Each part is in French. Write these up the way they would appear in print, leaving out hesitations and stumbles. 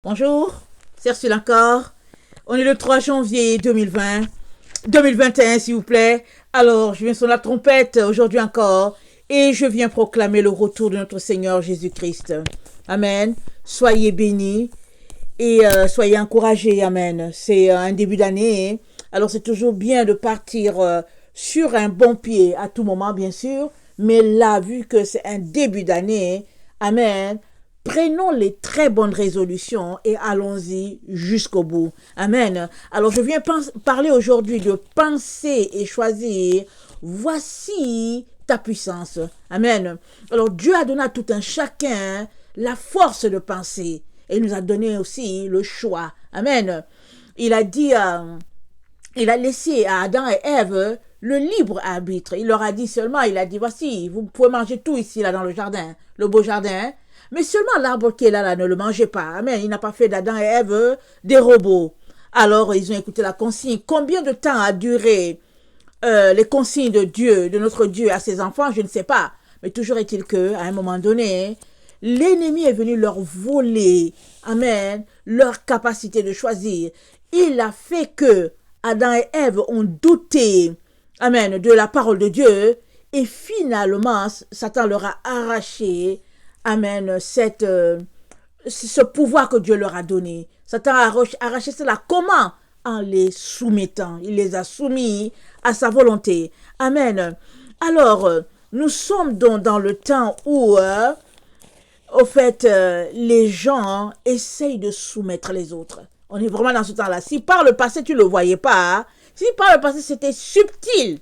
Bonjour, c'est Ursule encore. On est le 3 janvier 2021 s'il vous plaît. Alors, je viens sur la trompette aujourd'hui encore et je viens proclamer le retour de notre Seigneur Jésus-Christ. Amen. Soyez bénis et soyez encouragés. Amen. C'est un début d'année. Alors, c'est toujours bien de partir sur un bon pied à tout moment, bien sûr. Mais là, vu que c'est un début d'année, amen, prenons les très bonnes résolutions et allons-y jusqu'au bout. Amen. Alors, je viens parler aujourd'hui de penser et choisir. Voici ta puissance. Amen. Alors, Dieu a donné à tout un chacun la force de penser. Et il nous a donné aussi le choix. Amen. Il a dit, il a laissé à Adam et Ève le libre arbitre. Il leur a dit seulement, il a dit, voici, vous pouvez manger tout ici, là, dans le jardin, le beau jardin. Mais seulement l'arbre qui est là, ne le mangez pas. Amen. Il n'a pas fait d'Adam et Ève des robots. Alors, ils ont écouté la consigne. Combien de temps a duré les consignes de Dieu, de notre Dieu à ses enfants? Je ne sais pas. Mais toujours est-il que, à un moment donné, l'ennemi est venu leur voler, amen, leur capacité de choisir. Il a fait que Adam et Ève ont douté, amen, de la parole de Dieu. Et finalement, Satan leur a arraché, amen, ce pouvoir que Dieu leur a donné. Satan a arraché cela. Comment? En les soumettant. Il les a soumis à sa volonté. Amen. Alors, nous sommes donc dans le temps où, au fait, les gens essayent de soumettre les autres. On est vraiment dans ce temps-là. Si par le passé, tu ne le voyais pas, si par le passé, c'était subtil,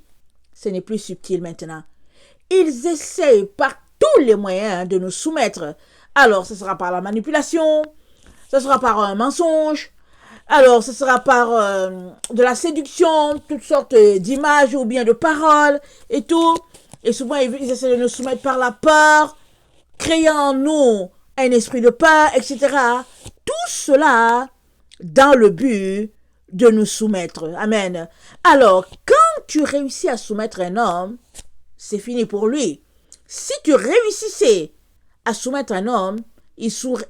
ce n'est plus subtil maintenant. Ils essayent par tous les moyens de nous soumettre. Alors, ce sera par la manipulation, ce sera par un mensonge, alors ce sera par de la séduction, toutes sortes d'images ou bien de paroles et tout. Et souvent, ils essaient de nous soumettre par la peur, créant en nous un esprit de peur, etc. Tout cela dans le but de nous soumettre. Amen. Alors, quand tu réussis à soumettre un homme, c'est fini pour lui. Si tu réussissais à soumettre un homme, il serait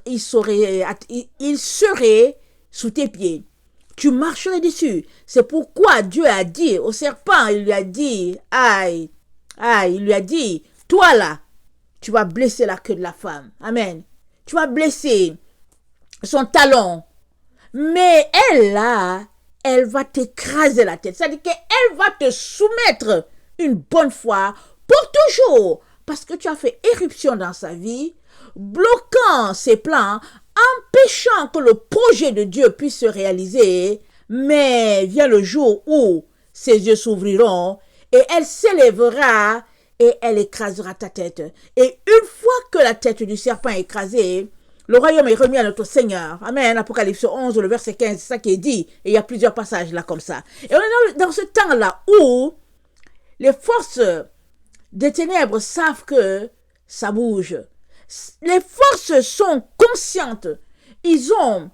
sous tes pieds. Tu marcherais dessus. C'est pourquoi Dieu a dit au serpent, il lui a dit, il lui a dit, toi là, tu vas blesser la queue de la femme. Amen. Tu vas blesser son talon. Mais elle là, elle va t'écraser la tête. C'est-à-dire qu'elle va te soumettre une bonne fois pour toujours. Parce que tu as fait éruption dans sa vie, bloquant ses plans, empêchant que le projet de Dieu puisse se réaliser. Mais vient le jour où ses yeux s'ouvriront et elle s'élèvera et elle écrasera ta tête. Et une fois que la tête du serpent est écrasée, le royaume est remis à notre Seigneur. Amen. Apocalypse 11, le verset 15, c'est ça qui est dit. Et il y a plusieurs passages là comme ça. Et on est dans ce temps-là où les forces des ténèbres savent que ça bouge. Les forces sont conscientes. Ils ont,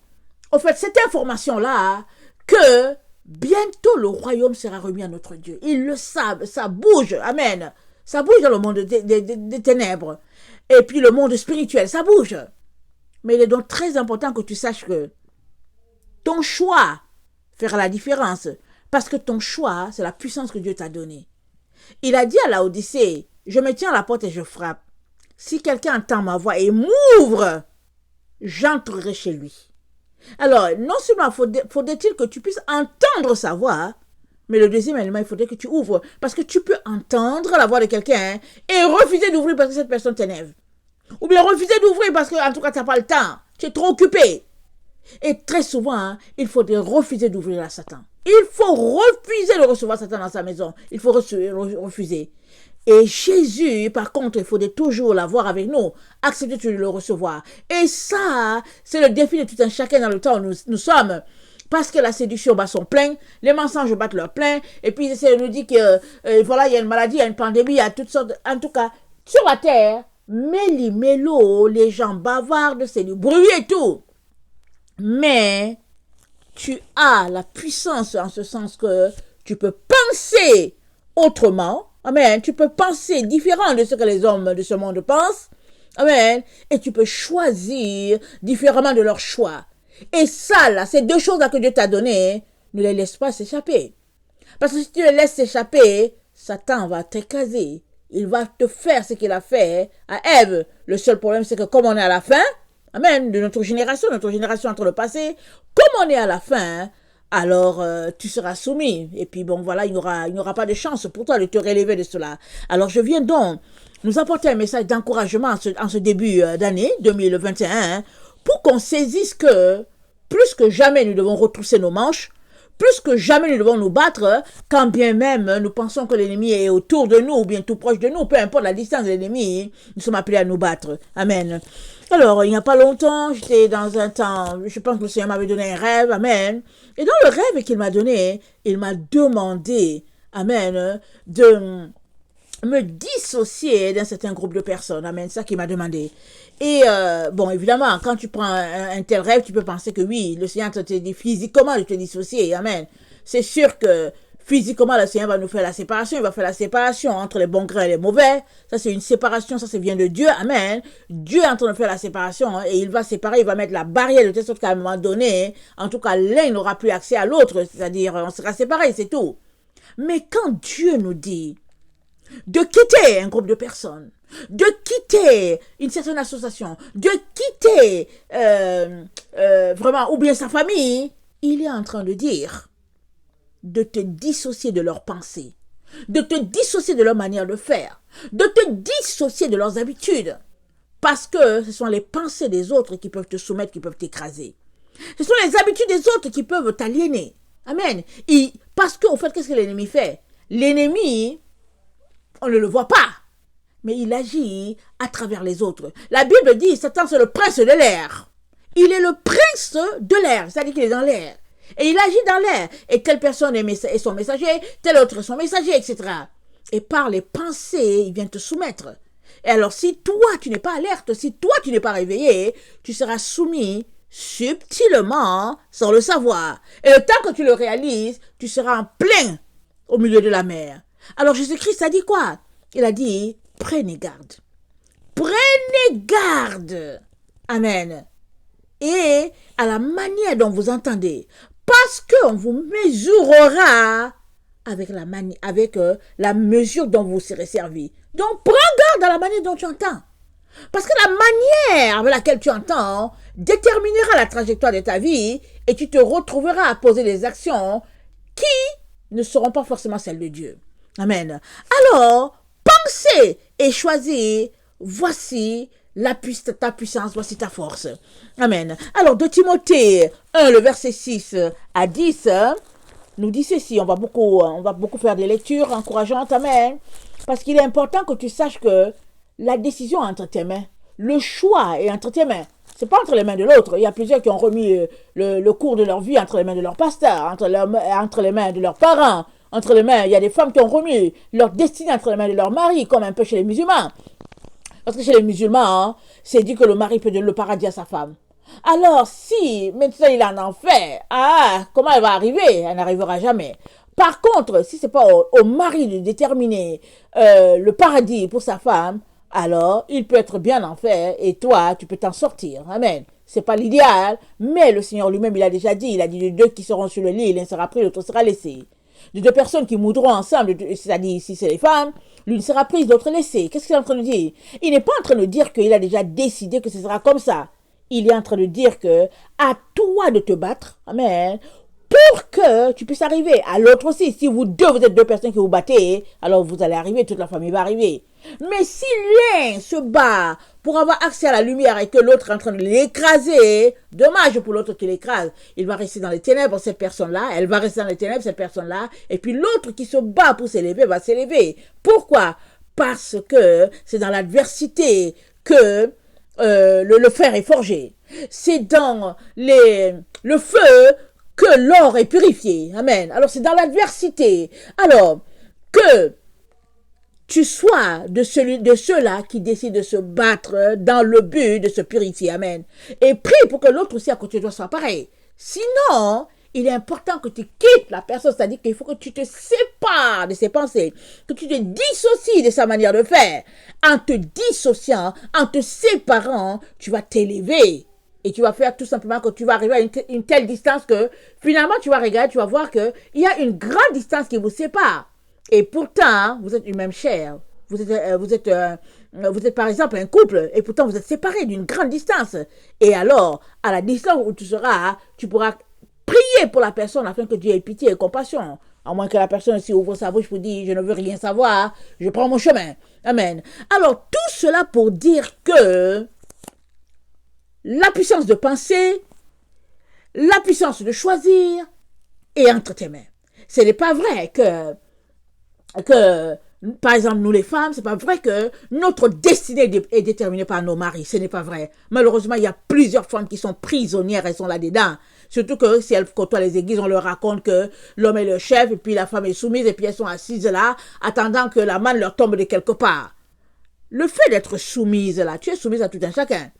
en fait, cette information-là que bientôt le royaume sera remis à notre Dieu. Ils le savent, ça bouge. Amen. Ça bouge dans le monde des ténèbres. Et puis le monde spirituel, ça bouge. Mais il est donc très important que tu saches que ton choix fera la différence. Parce que ton choix, c'est la puissance que Dieu t'a donnée. Il a dit à Laodicée, je me tiens à la porte et je frappe. Si quelqu'un entend ma voix et m'ouvre, j'entrerai chez lui. Alors, non seulement faudrait-il que tu puisses entendre sa voix, mais le deuxième élément, il faudrait que tu ouvres. Parce que tu peux entendre la voix de quelqu'un et refuser d'ouvrir parce que cette personne t'énerve. Ou bien refuser d'ouvrir parce que, en tout cas, tu n'as pas le temps. Tu es trop occupé. Et très souvent, il faudrait refuser d'ouvrir à Satan. Il faut refuser de recevoir Satan dans sa maison. Il faut refuser. Et Jésus, par contre, il faudrait toujours l'avoir avec nous. Accepter de le recevoir. Et ça, c'est le défi de tout un chacun dans le temps où nous sommes. Parce que la séduction bat son plein, les mensonges battent leur plein, et puis ils essaient de nous dire que, voilà, il y a une maladie, il y a une pandémie, il y a toutes sortes, en tout cas, sur la terre, méli-mélo, les gens bavardent, c'est du bruit et tout. Mais tu as la puissance en ce sens que tu peux penser autrement. Amen. Tu peux penser différent de ce que les hommes de ce monde pensent. Amen. Et tu peux choisir différemment de leur choix. Et ça, là, ces deux choses-là que Dieu t'a données, ne les laisse pas s'échapper. Parce que si tu les laisses s'échapper, Satan va t'écraser. Il va te faire ce qu'il a fait à Ève. Le seul problème, c'est que comme on est à la fin, amen, de notre génération entre le passé, comme on est à la fin, alors tu seras soumis. Et puis bon, voilà, il n'y aura pas de chance pour toi de te relever de cela. Alors je viens donc nous apporter un message d'encouragement en ce début d'année 2021 pour qu'on saisisse que plus que jamais nous devons retrousser nos manches, plus que jamais nous devons nous battre, quand bien même nous pensons que l'ennemi est autour de nous ou bien tout proche de nous, peu importe la distance de l'ennemi, nous sommes appelés à nous battre. Amen. Alors, il n'y a pas longtemps, j'étais dans un temps, je pense que le Seigneur m'avait donné un rêve, amen. Et dans le rêve qu'il m'a donné, il m'a demandé, amen, de me dissocier d'un certain groupe de personnes. Amen, c'est ça qu'il m'a demandé. Et bon, évidemment, quand tu prends un tel rêve, tu peux penser que oui, le Seigneur te dit physiquement de te dissocier. Amen. C'est sûr que physiquement, le Seigneur va nous faire la séparation. Il va faire la séparation entre les bons grains et les mauvais. Ça, c'est une séparation. Ça vient de Dieu. Amen. Dieu est en train de faire la séparation. Et il va séparer. Il va mettre la barrière de telle sorte qu'à un moment donné, en tout cas, l'un n'aura plus accès à l'autre. C'est-à-dire, on sera séparés, c'est tout. Mais quand Dieu nous dit de quitter un groupe de personnes, de quitter une certaine association, de quitter vraiment ou bien sa famille, il est en train de dire de te dissocier de leurs pensées, de te dissocier de leur manière de faire, de te dissocier de leurs habitudes, parce que ce sont les pensées des autres qui peuvent te soumettre, qui peuvent t'écraser. Ce sont les habitudes des autres qui peuvent t'aliéner. Amen. Et parce qu'au fait, qu'est-ce que l'ennemi fait? L'ennemi, on ne le voit pas, mais il agit à travers les autres. La Bible dit, Satan c'est le prince de l'air. Il est le prince de l'air, c'est-à-dire qu'il est dans l'air. Et il agit dans l'air. Et telle personne est son messager, telle autre est son messager, etc. Et par les pensées, il vient te soumettre. Et alors, si toi, tu n'es pas alerte, si toi, tu n'es pas réveillé, tu seras soumis subtilement, sans le savoir. Et le temps que tu le réalises, tu seras en plein au milieu de la mer. Alors Jésus-Christ a dit quoi? Il a dit, prenez garde. Prenez garde. Amen. Et à la manière dont vous entendez, parce qu'on vous mesurera avec la mesure dont vous serez servi. Donc prends garde à la manière dont tu entends. Parce que la manière avec laquelle tu entends déterminera la trajectoire de ta vie et tu te retrouveras à poser des actions qui ne seront pas forcément celles de Dieu. Amen. Alors, pensez et choisis, voici ta puissance, voici ta force. Amen. Alors, de Timothée 1, le verset 6 à 10, nous dit ceci, on va beaucoup faire des lectures encourageantes, amen. Parce qu'il est important que tu saches que la décision est entre tes mains. Le choix est entre tes mains. C'est pas entre les mains de l'autre. Il y a plusieurs qui ont remis le cours de leur vie entre les mains de leur pasteur, entre les mains de leurs parents, entre les mains. Il y a des femmes qui ont remis leur destinée entre les mains de leur mari, comme un peu chez les musulmans. Parce que chez les musulmans, c'est dit que le mari peut donner le paradis à sa femme. Alors, si maintenant il en enfer, comment elle va arriver? Elle n'arrivera jamais. Par contre, si c'est pas au mari de déterminer le paradis pour sa femme, alors il peut être bien en enfer et toi, tu peux t'en sortir. Amen. C'est pas l'idéal, mais le Seigneur lui-même, il a déjà dit, de deux qui seront sur le lit, l'un sera pris, l'autre sera laissé. De deux personnes qui moudront ensemble, c'est-à-dire si c'est les femmes, l'une sera prise, l'autre laissée. Qu'est-ce qu'il est en train de dire? Il n'est pas en train de dire qu'il a déjà décidé que ce sera comme ça. Il est en train de dire que à toi de te battre, amen, pour que tu puisses arriver. À l'autre aussi, si vous êtes deux personnes qui vous battez, alors vous allez arriver, toute la famille va arriver. Mais si l'un se bat pour avoir accès à la lumière et que l'autre est en train de l'écraser, dommage pour l'autre qui l'écrase. Il va rester dans les ténèbres, cette personne-là, elle va rester dans les ténèbres, cette personne-là, et puis l'autre qui se bat pour s'élever va s'élever. Pourquoi? Parce que c'est dans l'adversité que le fer est forgé. C'est dans le feu que l'or est purifié. Amen. Alors c'est dans l'adversité. Alors que tu sois de ceux-là qui décident de se battre dans le but de se purifier. Amen. Et prie pour que l'autre aussi à côté de toi soit pareil. Sinon, il est important que tu quittes la personne, c'est-à-dire qu'il faut que tu te sépares de ses pensées, que tu te dissocies de sa manière de faire. En te dissociant, en te séparant, tu vas t'élever. Et tu vas faire tout simplement que tu vas arriver à une telle distance que finalement tu vas regarder, tu vas voir qu'il y a une grande distance qui vous sépare. Et pourtant, vous êtes une même chair. Vous êtes par exemple un couple et pourtant vous êtes séparés d'une grande distance. Et alors, à la distance où tu seras, tu pourras prier pour la personne afin que Dieu ait pitié et compassion. À moins que la personne aussi ouvre sa bouche pour dire, je ne veux rien savoir, je prends mon chemin. Amen. Alors, tout cela pour dire que la puissance de penser, la puissance de choisir est entre tes mains. Ce n'est pas vrai que par exemple, nous les femmes, c'est pas vrai que notre destinée est déterminée par nos maris. Ce n'est pas vrai. Malheureusement, il y a plusieurs femmes qui sont prisonnières, elles sont là-dedans. Surtout que si elles côtoient les églises, on leur raconte que l'homme est le chef et puis la femme est soumise et puis elles sont assises là, attendant que la manne leur tombe de quelque part. Le fait d'être soumise là, tu es soumise à tout un chacun.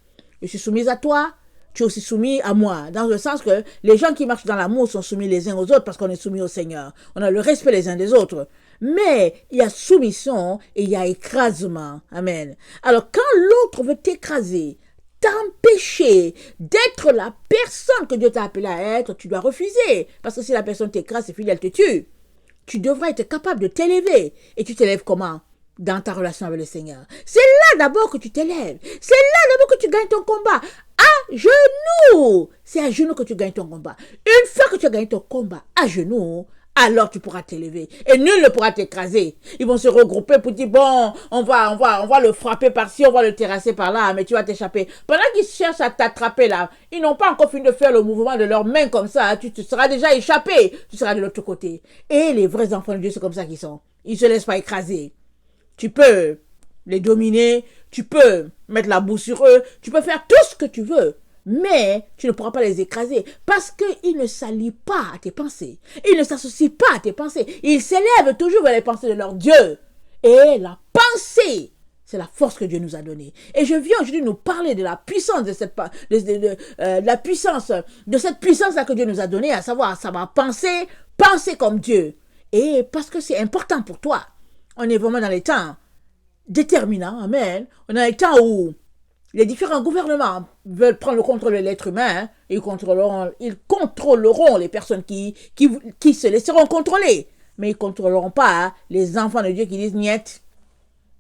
Je suis soumise à toi, tu es aussi soumis à moi. Dans le sens que les gens qui marchent dans l'amour sont soumis les uns aux autres parce qu'on est soumis au Seigneur. On a le respect les uns des autres. Mais il y a soumission et il y a écrasement. Amen. Alors quand l'autre veut t'écraser, t'empêcher d'être la personne que Dieu t'a appelé à être, tu dois refuser. Parce que si la personne t'écrase, c'est fini, elle te tue. Tu devrais être capable de t'élever. Et tu t'élèves comment? Dans ta relation avec le Seigneur. C'est là d'abord que tu t'élèves. C'est là d'abord que tu gagnes ton combat. À genoux. C'est à genoux que tu gagnes ton combat. Une fois que tu as gagné ton combat à genoux, alors tu pourras t'élever. Et nul ne pourra t'écraser. Ils vont se regrouper pour dire, bon, on va le frapper par-ci, on va le terrasser par-là, mais tu vas t'échapper. Pendant qu'ils cherchent à t'attraper là, ils n'ont pas encore fini de faire le mouvement de leurs mains comme ça. Tu te seras déjà échappé. Tu seras de l'autre côté. Et les vrais enfants de Dieu, c'est comme ça qu'ils sont. Ils ne se laissent pas écraser. Tu peux les dominer, tu peux mettre la boue sur eux, tu peux faire tout ce que tu veux, mais tu ne pourras pas les écraser parce qu'ils ne s'allient pas à tes pensées, ils ne s'associent pas à tes pensées, ils s'élèvent toujours vers les pensées de leur Dieu. Et la pensée, c'est la force que Dieu nous a donnée. Et je viens aujourd'hui nous parler de la puissance de cette puissance-là que Dieu nous a donnée, à savoir penser comme Dieu. Et parce que c'est important pour toi. On est vraiment dans les temps déterminants, amen. On est dans les temps où les différents gouvernements veulent prendre le contrôle de l'être humain, hein, ils contrôleront les personnes qui se laisseront contrôler. Mais ils ne contrôleront pas les enfants de Dieu qui disent niet.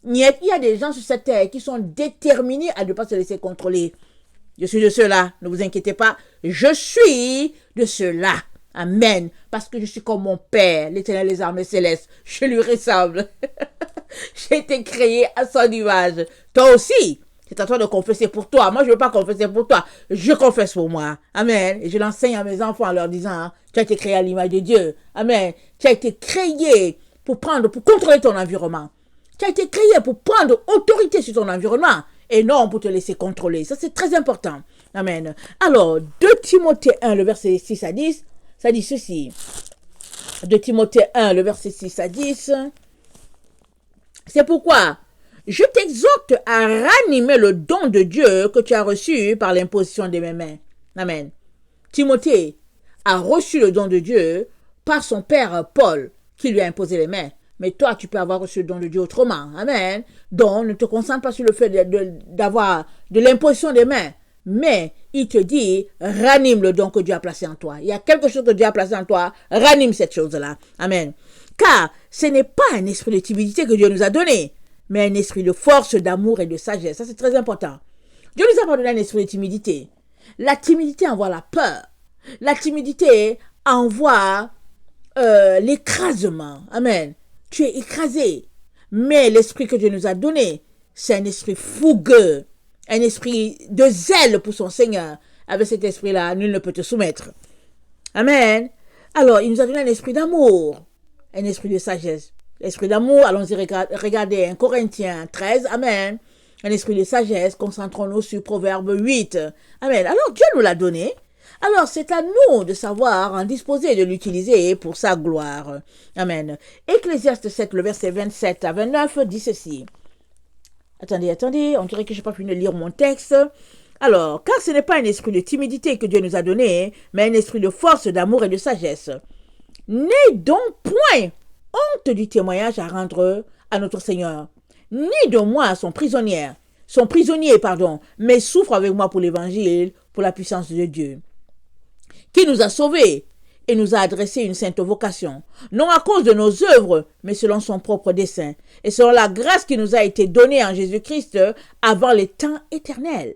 Niet, il y a des gens sur cette terre qui sont déterminés à ne pas se laisser contrôler. Je suis de ceux-là, ne vous inquiétez pas, je suis de ceux-là. Amen. Parce que je suis comme mon Père, l'Éternel des armées célestes. Je lui ressemble. J'ai été créé à son image. Toi aussi, c'est à toi de confesser pour toi. Moi, je ne veux pas confesser pour toi. Je confesse pour moi. Amen. Et je l'enseigne à mes enfants en leur disant, tu as été créé à l'image de Dieu. Amen. Tu as été créé pour contrôler ton environnement. Tu as été créé pour prendre autorité sur ton environnement et non pour te laisser contrôler. Ça, c'est très important. Amen. Alors, 2 Timothée 1, le verset 6 à 10, ça dit ceci. 2 Timothée 1, le verset 6 à 10. C'est pourquoi je t'exhorte à ranimer le don de Dieu que tu as reçu par l'imposition de mes mains. Amen. Timothée a reçu le don de Dieu par son père Paul, qui lui a imposé les mains. Mais toi, tu peux avoir reçu le don de Dieu autrement. Amen. Donc, ne te concentre pas sur le fait d'avoir de l'imposition des mains. Mais il te dit, ranime le don que Dieu a placé en toi. Il y a quelque chose que Dieu a placé en toi, ranime cette chose-là. Amen. Car ce n'est pas un esprit de timidité que Dieu nous a donné, mais un esprit de force, d'amour et de sagesse. Ça, c'est très important. Dieu nous a pas donné un esprit de timidité. La timidité envoie la peur. La timidité envoie l'écrasement. Amen. Tu es écrasé. Mais l'esprit que Dieu nous a donné, c'est un esprit fougueux. Un esprit de zèle pour son Seigneur. Avec cet esprit-là, nul ne peut te soumettre. Amen. Alors, il nous a donné un esprit d'amour, un esprit de sagesse. L'esprit d'amour, allons-y regarder 1 Corinthiens 13. Amen. Un esprit de sagesse, concentrons-nous sur Proverbe 8. Amen. Alors, Dieu nous l'a donné. Alors, c'est à nous de savoir en disposer et de l'utiliser pour sa gloire. Amen. Ecclésiaste 7, le verset 27 à 29 dit ceci. Attendez, on dirait que je n'ai pas fini de lire mon texte. Alors, car ce n'est pas un esprit de timidité que Dieu nous a donné, mais un esprit de force, d'amour et de sagesse. N'aie donc point honte du témoignage à rendre à notre Seigneur, ni de moi son prisonnier, mais souffre avec moi pour l'évangile, pour la puissance de Dieu, qui nous a sauvés et nous a adressé une sainte vocation, non à cause de nos œuvres, mais selon son propre dessein, et selon la grâce qui nous a été donnée en Jésus-Christ avant les temps éternels,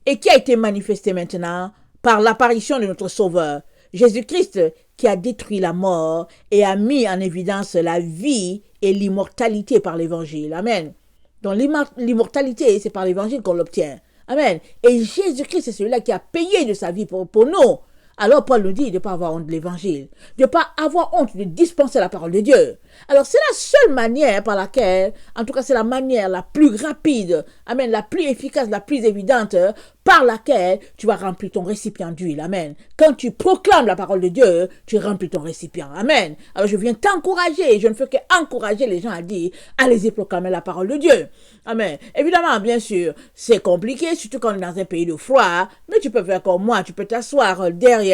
et qui a été manifestée maintenant par l'apparition de notre Sauveur, Jésus-Christ, qui a détruit la mort et a mis en évidence la vie et l'immortalité par l'Évangile. Amen. Donc l'immortalité, c'est par l'Évangile qu'on l'obtient. Amen. Et Jésus-Christ, c'est celui-là qui a payé de sa vie pour nous. Alors Paul nous dit de ne pas avoir honte de l'évangile, de ne pas avoir honte de dispenser la parole de Dieu. Alors c'est la seule manière par laquelle, en tout cas c'est la manière la plus rapide, amen, la plus efficace, la plus évidente, par laquelle tu vas remplir ton récipient d'huile. Amen. Quand tu proclames la parole de Dieu, tu remplis ton récipient. Amen. Alors je viens t'encourager, je ne fais qu'encourager les gens à dire, allez-y proclamer la parole de Dieu. Amen. Évidemment, bien sûr, c'est compliqué, surtout quand on est dans un pays de froid, mais tu peux faire comme moi, tu peux t'asseoir derrière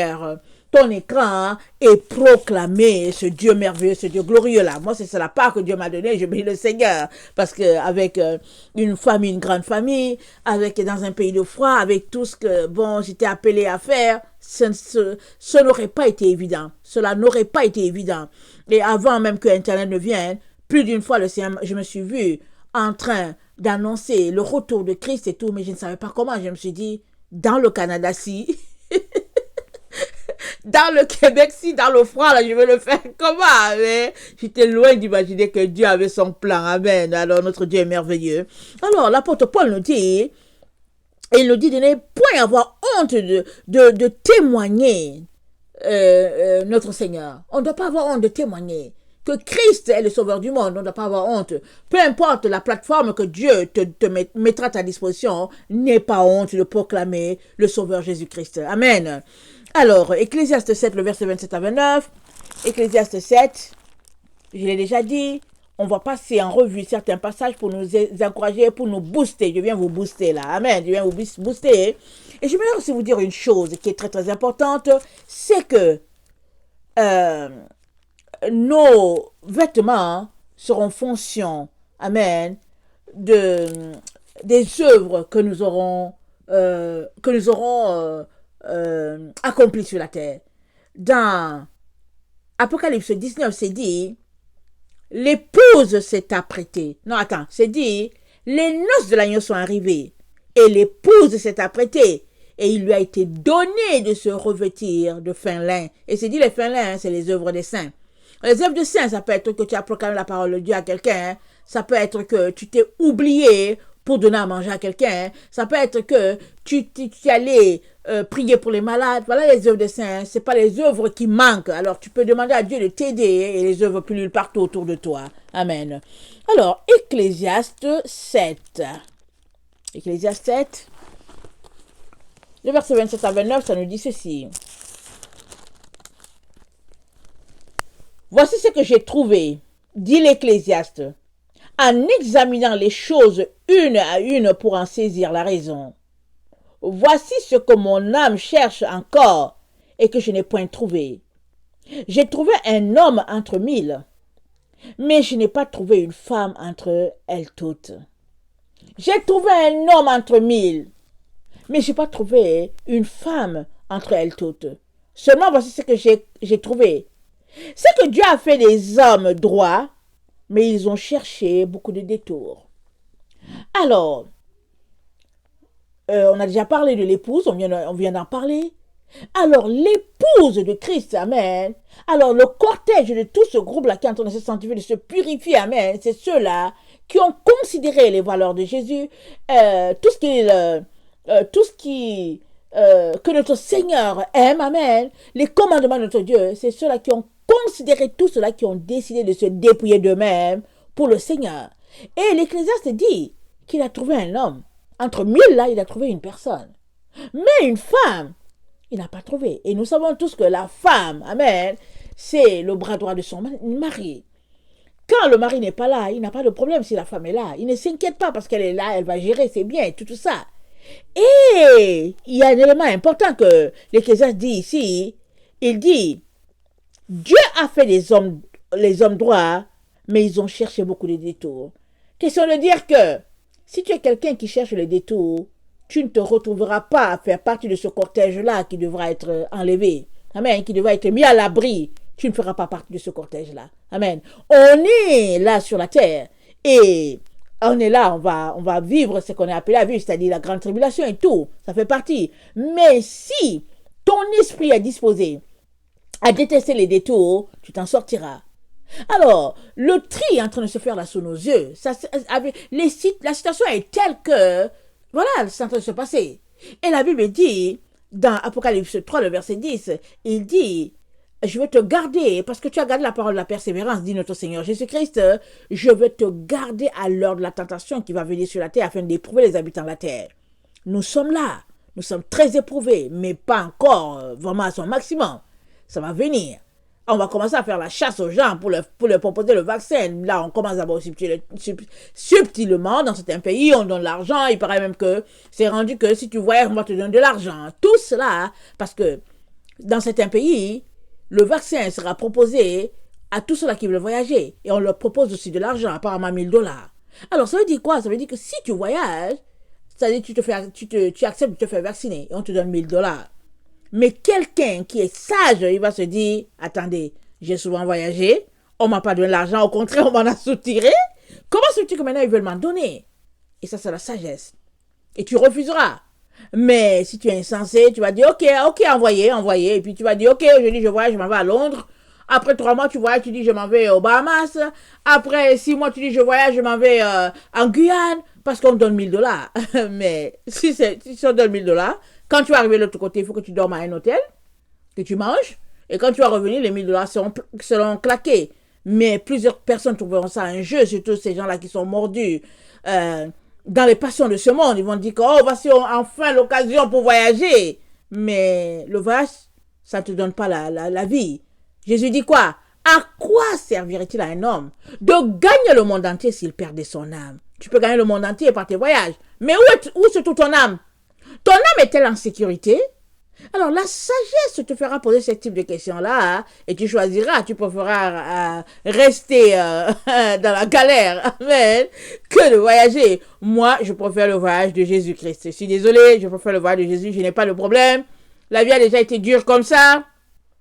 ton écran et proclamer ce Dieu merveilleux, ce Dieu glorieux-là. Moi, c'est la part que Dieu m'a donnée, je bénis le Seigneur, parce que avec une famille, une grande famille, avec dans un pays de froid, avec tout ce que, bon, j'étais appelé à faire, ce n'aurait pas été évident. Cela n'aurait pas été évident. Et avant même que Internet ne vienne, plus d'une fois, je me suis vue en train d'annoncer le retour de Christ et tout, mais je ne savais pas comment. Je me suis dit, dans le Canada, si, dans le Québec, si, dans le froid, là, je vais le faire comment? Mais j'étais loin d'imaginer que Dieu avait son plan. Amen. Alors, notre Dieu est merveilleux. Alors, l'apôtre Paul nous dit, il nous dit de ne point avoir honte de témoigner notre Seigneur. On ne doit pas avoir honte de témoigner que Christ est le sauveur du monde. On ne doit pas avoir honte. Peu importe la plateforme que Dieu te mettra à ta disposition, n'aie pas honte de proclamer le sauveur Jésus-Christ. Amen. Alors, Ecclésiaste 7, le verset 27 à 29. Ecclésiaste 7, je l'ai déjà dit, on va passer en revue certains passages pour nous encourager, pour nous booster. Je viens vous booster là. Amen. Je viens vous booster. Et je voudrais aussi vous dire une chose qui est très très importante, c'est que nos vêtements seront fonction, amen, des œuvres que nous aurons accomplies sur la terre. Dans Apocalypse 19, c'est dit, l'épouse s'est apprêtée. Non, attends, c'est dit, les noces de l'agneau sont arrivées et l'épouse s'est apprêtée. Et il lui a été donné de se revêtir de fin lin. Et c'est dit, les fins lin, c'est les œuvres des saints. Les œuvres de saints, ça peut être que tu as proclamé la parole de Dieu à quelqu'un. Hein. Ça peut être que tu t'es oublié pour donner à manger à quelqu'un. Hein. Ça peut être que tu allais prier pour les malades. Voilà les œuvres de saints. Hein. Ce n'est pas les œuvres qui manquent. Alors, tu peux demander à Dieu de t'aider et les œuvres pullulent partout autour de toi. Amen. Alors, Ecclésiaste 7. Ecclésiaste 7. Le verset 27 à 29, ça nous dit ceci. Voici ce que j'ai trouvé, dit l'Ecclésiaste, en examinant les choses une à une pour en saisir la raison. Voici ce que mon âme cherche encore et que je n'ai point trouvé. J'ai trouvé un homme entre mille, mais je n'ai pas trouvé une femme entre elles toutes. J'ai trouvé un homme entre mille, mais je n'ai pas trouvé une femme entre elles toutes. Seulement, voici ce que j'ai trouvé. C'est que Dieu a fait des hommes droits, mais ils ont cherché beaucoup de détours. Alors, on a déjà parlé de l'épouse, on vient d'en parler. Alors, l'épouse de Christ, amen. Alors, le cortège de tout ce groupe-là qui est en train de se sanctifier, de se purifier, amen, c'est ceux-là qui ont considéré les valeurs de Jésus, tout ce que notre Seigneur aime, amen, les commandements de notre Dieu, c'est ceux-là qui ont considéré tout cela, qui ont décidé de se dépouiller d'eux-mêmes pour le Seigneur. Et l'Ecclésiaste dit qu'il a trouvé un homme. Entre mille, là, il a trouvé une personne. Mais une femme, il n'a pas trouvé. Et nous savons tous que la femme, amen, c'est le bras droit de son mari. Quand le mari n'est pas là, il n'a pas de problème si la femme est là. Il ne s'inquiète pas parce qu'elle est là, elle va gérer ses biens et tout ça. Et il y a un élément important que l'Ecclésiaste dit ici. Il dit, Dieu a fait les hommes droits, mais ils ont cherché beaucoup de détours. Question de dire que si tu es quelqu'un qui cherche les détours, tu ne te retrouveras pas à faire partie de ce cortège-là qui devra être enlevé. Amen. Qui devra être mis à l'abri. Tu ne feras pas partie de ce cortège-là. Amen. On est là sur la terre et on est là, on va vivre ce qu'on est appelé à vivre, c'est-à-dire la grande tribulation et tout. Ça fait partie. Mais si ton esprit est disposé à détester les détours, tu t'en sortiras. Alors, le tri est en train de se faire là sous nos yeux. La situation est telle que, voilà, c'est en train de se passer. Et la Bible dit, dans Apocalypse 3, le verset 10, il dit, je vais te garder, parce que tu as gardé la parole de la persévérance, dit notre Seigneur Jésus-Christ, je vais te garder à l'heure de la tentation qui va venir sur la terre afin d'éprouver les habitants de la terre. Nous sommes là, nous sommes très éprouvés, mais pas encore vraiment à son maximum. Ça va venir. On va commencer à faire la chasse aux gens pour leur proposer le vaccin. Là, on commence d'abord subtilement dans certains pays, on donne l'argent. Il paraît même que c'est rendu que si tu voyages, on va te donner de l'argent. Tout cela, parce que dans certains pays, le vaccin sera proposé à tous ceux-là qui veulent voyager. Et on leur propose aussi de l'argent, apparemment $1000. Alors, ça veut dire quoi? Ça veut dire que si tu voyages, c'est-à-dire que tu acceptes de te faire vacciner et on te donne $1000. Mais quelqu'un qui est sage, il va se dire, attendez, j'ai souvent voyagé, on m'a pas donné l'argent, au contraire, on m'en a soutiré. Comment se fait-il que maintenant ils veulent m'en donner? Et ça, c'est la sagesse. Et tu refuseras. Mais si tu es insensé, tu vas dire, ok, envoyez. Et puis tu vas dire, ok, aujourd'hui je voyage, je m'en vais à Londres. Après 3 mois, tu voyages, tu dis, je m'en vais aux Bahamas. Après 6 mois, tu dis, je voyage, je m'en vais en Guyane. Parce qu'on me donne $1000. Mais si on donne $1000, quand tu vas arriver de l'autre côté, il faut que tu dormes à un hôtel, que tu manges. Et quand tu vas revenir, les $1000 seront claqués. Mais plusieurs personnes trouveront ça un jeu, surtout ces gens-là qui sont mordus dans les passions de ce monde. Ils vont dire que, oh, voici enfin l'occasion pour voyager. Mais le voyage, ça ne te donne pas la vie. Jésus dit quoi? À quoi servirait-il à un homme de gagner le monde entier s'il perdait son âme? Tu peux gagner le monde entier par tes voyages. Mais où se trouve ton âme? Ton âme est-elle en sécurité? Alors, la sagesse te fera poser ce type de questions-là, hein, et tu choisiras, tu préféreras rester dans la galère, amen, que de voyager. Moi, je préfère le voyage de Jésus-Christ. Je suis désolée, je préfère le voyage de Jésus, je n'ai pas de problème. La vie a déjà été dure comme ça.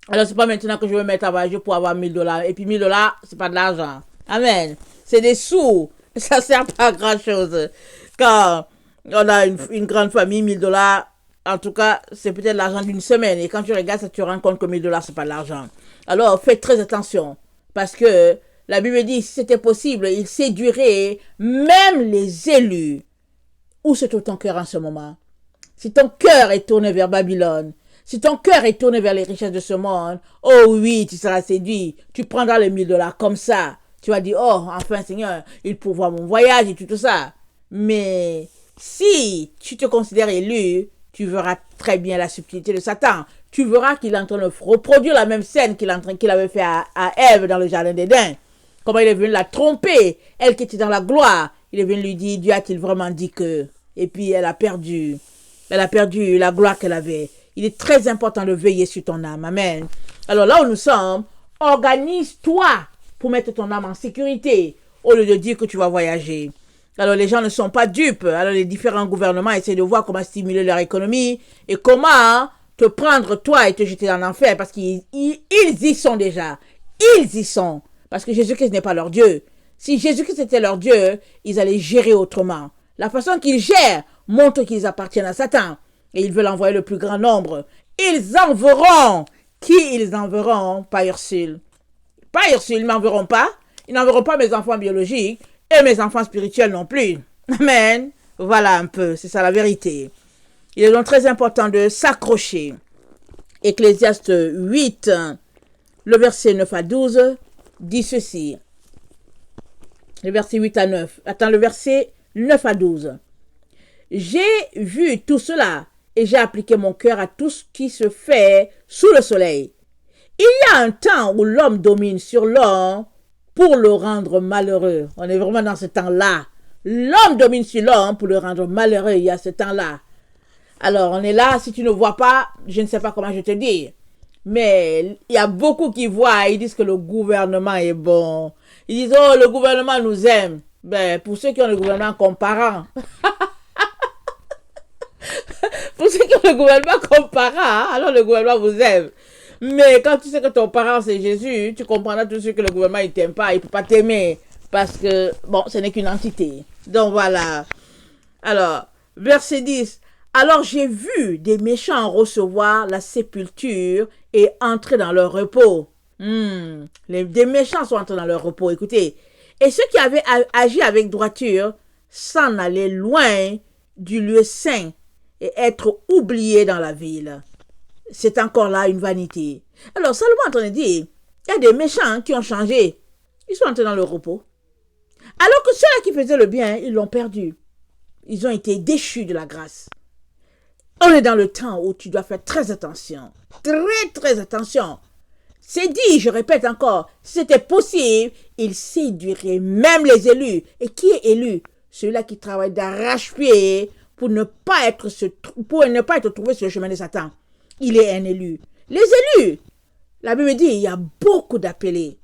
Alors, c'est pas maintenant que je vais me mettre à voyager pour avoir $1000. Et puis, $1000, c'est pas de l'argent. Amen. C'est des sous. Ça sert pas à grand-chose. Quand on a une grande famille, $1000, en tout cas, c'est peut-être l'argent d'une semaine. Et quand tu regardes ça, tu te rends compte que $1000, c'est pas de l'argent. Alors, faites très attention. Parce que la Bible dit, si c'était possible, il séduirait même les élus. Où se trouve ton cœur en ce moment? Si ton cœur est tourné vers Babylone, si ton cœur est tourné vers les richesses de ce monde, oh oui, tu seras séduit. Tu prendras les $1000 comme ça. Tu vas dire, oh, enfin, Seigneur, il pourvoit mon voyage et tout ça. Mais si tu te considères élu, tu verras très bien la subtilité de Satan. Tu verras qu'il est en train de reproduire la même scène qu'il avait fait à Ève dans le jardin d'Éden. Comment il est venu la tromper, elle qui était dans la gloire. Il est venu lui dire, Dieu a-t-il vraiment dit que... Et puis elle a perdu la gloire qu'elle avait. Il est très important de veiller sur ton âme. Amen. Alors là où nous sommes, organise-toi pour mettre ton âme en sécurité au lieu de dire que tu vas voyager. Alors les gens ne sont pas dupes. Alors les différents gouvernements essaient de voir comment stimuler leur économie et comment te prendre toi et te jeter en enfer parce qu'ils y sont déjà. Ils y sont. Parce que Jésus-Christ n'est pas leur Dieu. Si Jésus-Christ était leur Dieu, ils allaient gérer autrement. La façon qu'ils gèrent montre qu'ils appartiennent à Satan. Et ils veulent envoyer le plus grand nombre. Ils enverront. Qui ils enverront? Pas Ursule. Pas Ursule, ils m'enverront pas. Ils n'enverront pas mes enfants biologiques et mes enfants spirituels non plus. Amen. Voilà un peu, c'est ça la vérité. Il est donc très important de s'accrocher. Ecclésiaste 8, le verset 9 à 12, dit ceci. Le verset 8 à 9. Attends, le verset 9 à 12. J'ai vu tout cela et j'ai appliqué mon cœur à tout ce qui se fait sous le soleil. Il y a un temps où l'homme domine sur l'homme pour le rendre malheureux. On est vraiment dans ce temps-là. L'homme domine sur l'homme pour le rendre malheureux. Il y a ce temps-là. Alors, on est là. Si tu ne vois pas, je ne sais pas comment je te dis. Mais il y a beaucoup qui voient. Ils disent que le gouvernement est bon. Ils disent, oh, le gouvernement nous aime. Ben, pour ceux qui ont le gouvernement comme parents. le gouvernement comme parent, hein, alors le gouvernement vous aime. Mais quand tu sais que ton parent c'est Jésus, tu comprendras tout de suite que le gouvernement il t'aime pas, il peut pas t'aimer. Parce que, bon, ce n'est qu'une entité. Donc voilà. Alors, verset 10. Alors j'ai vu des méchants recevoir la sépulture et entrer dans leur repos. Des méchants sont entrés dans leur repos, écoutez. Et ceux qui avaient agi avec droiture s'en allaient loin du lieu saint et être oubliés dans la ville. C'est encore là une vanité. Alors Salomon est en train de dire, il y a des méchants qui ont changé. Ils sont entrés dans le repos. Alors que ceux-là qui faisaient le bien, ils l'ont perdu. Ils ont été déchus de la grâce. On est dans le temps où tu dois faire très attention. Très, très attention. C'est dit, je répète encore, si c'était possible, il séduirait même les élus. Et qui est élu? Celui-là qui travaille d'arrache-pied pour ne pas être trouvé sur le chemin de Satan. Il est un élu. Les élus, la Bible dit, il y a beaucoup d'appelés,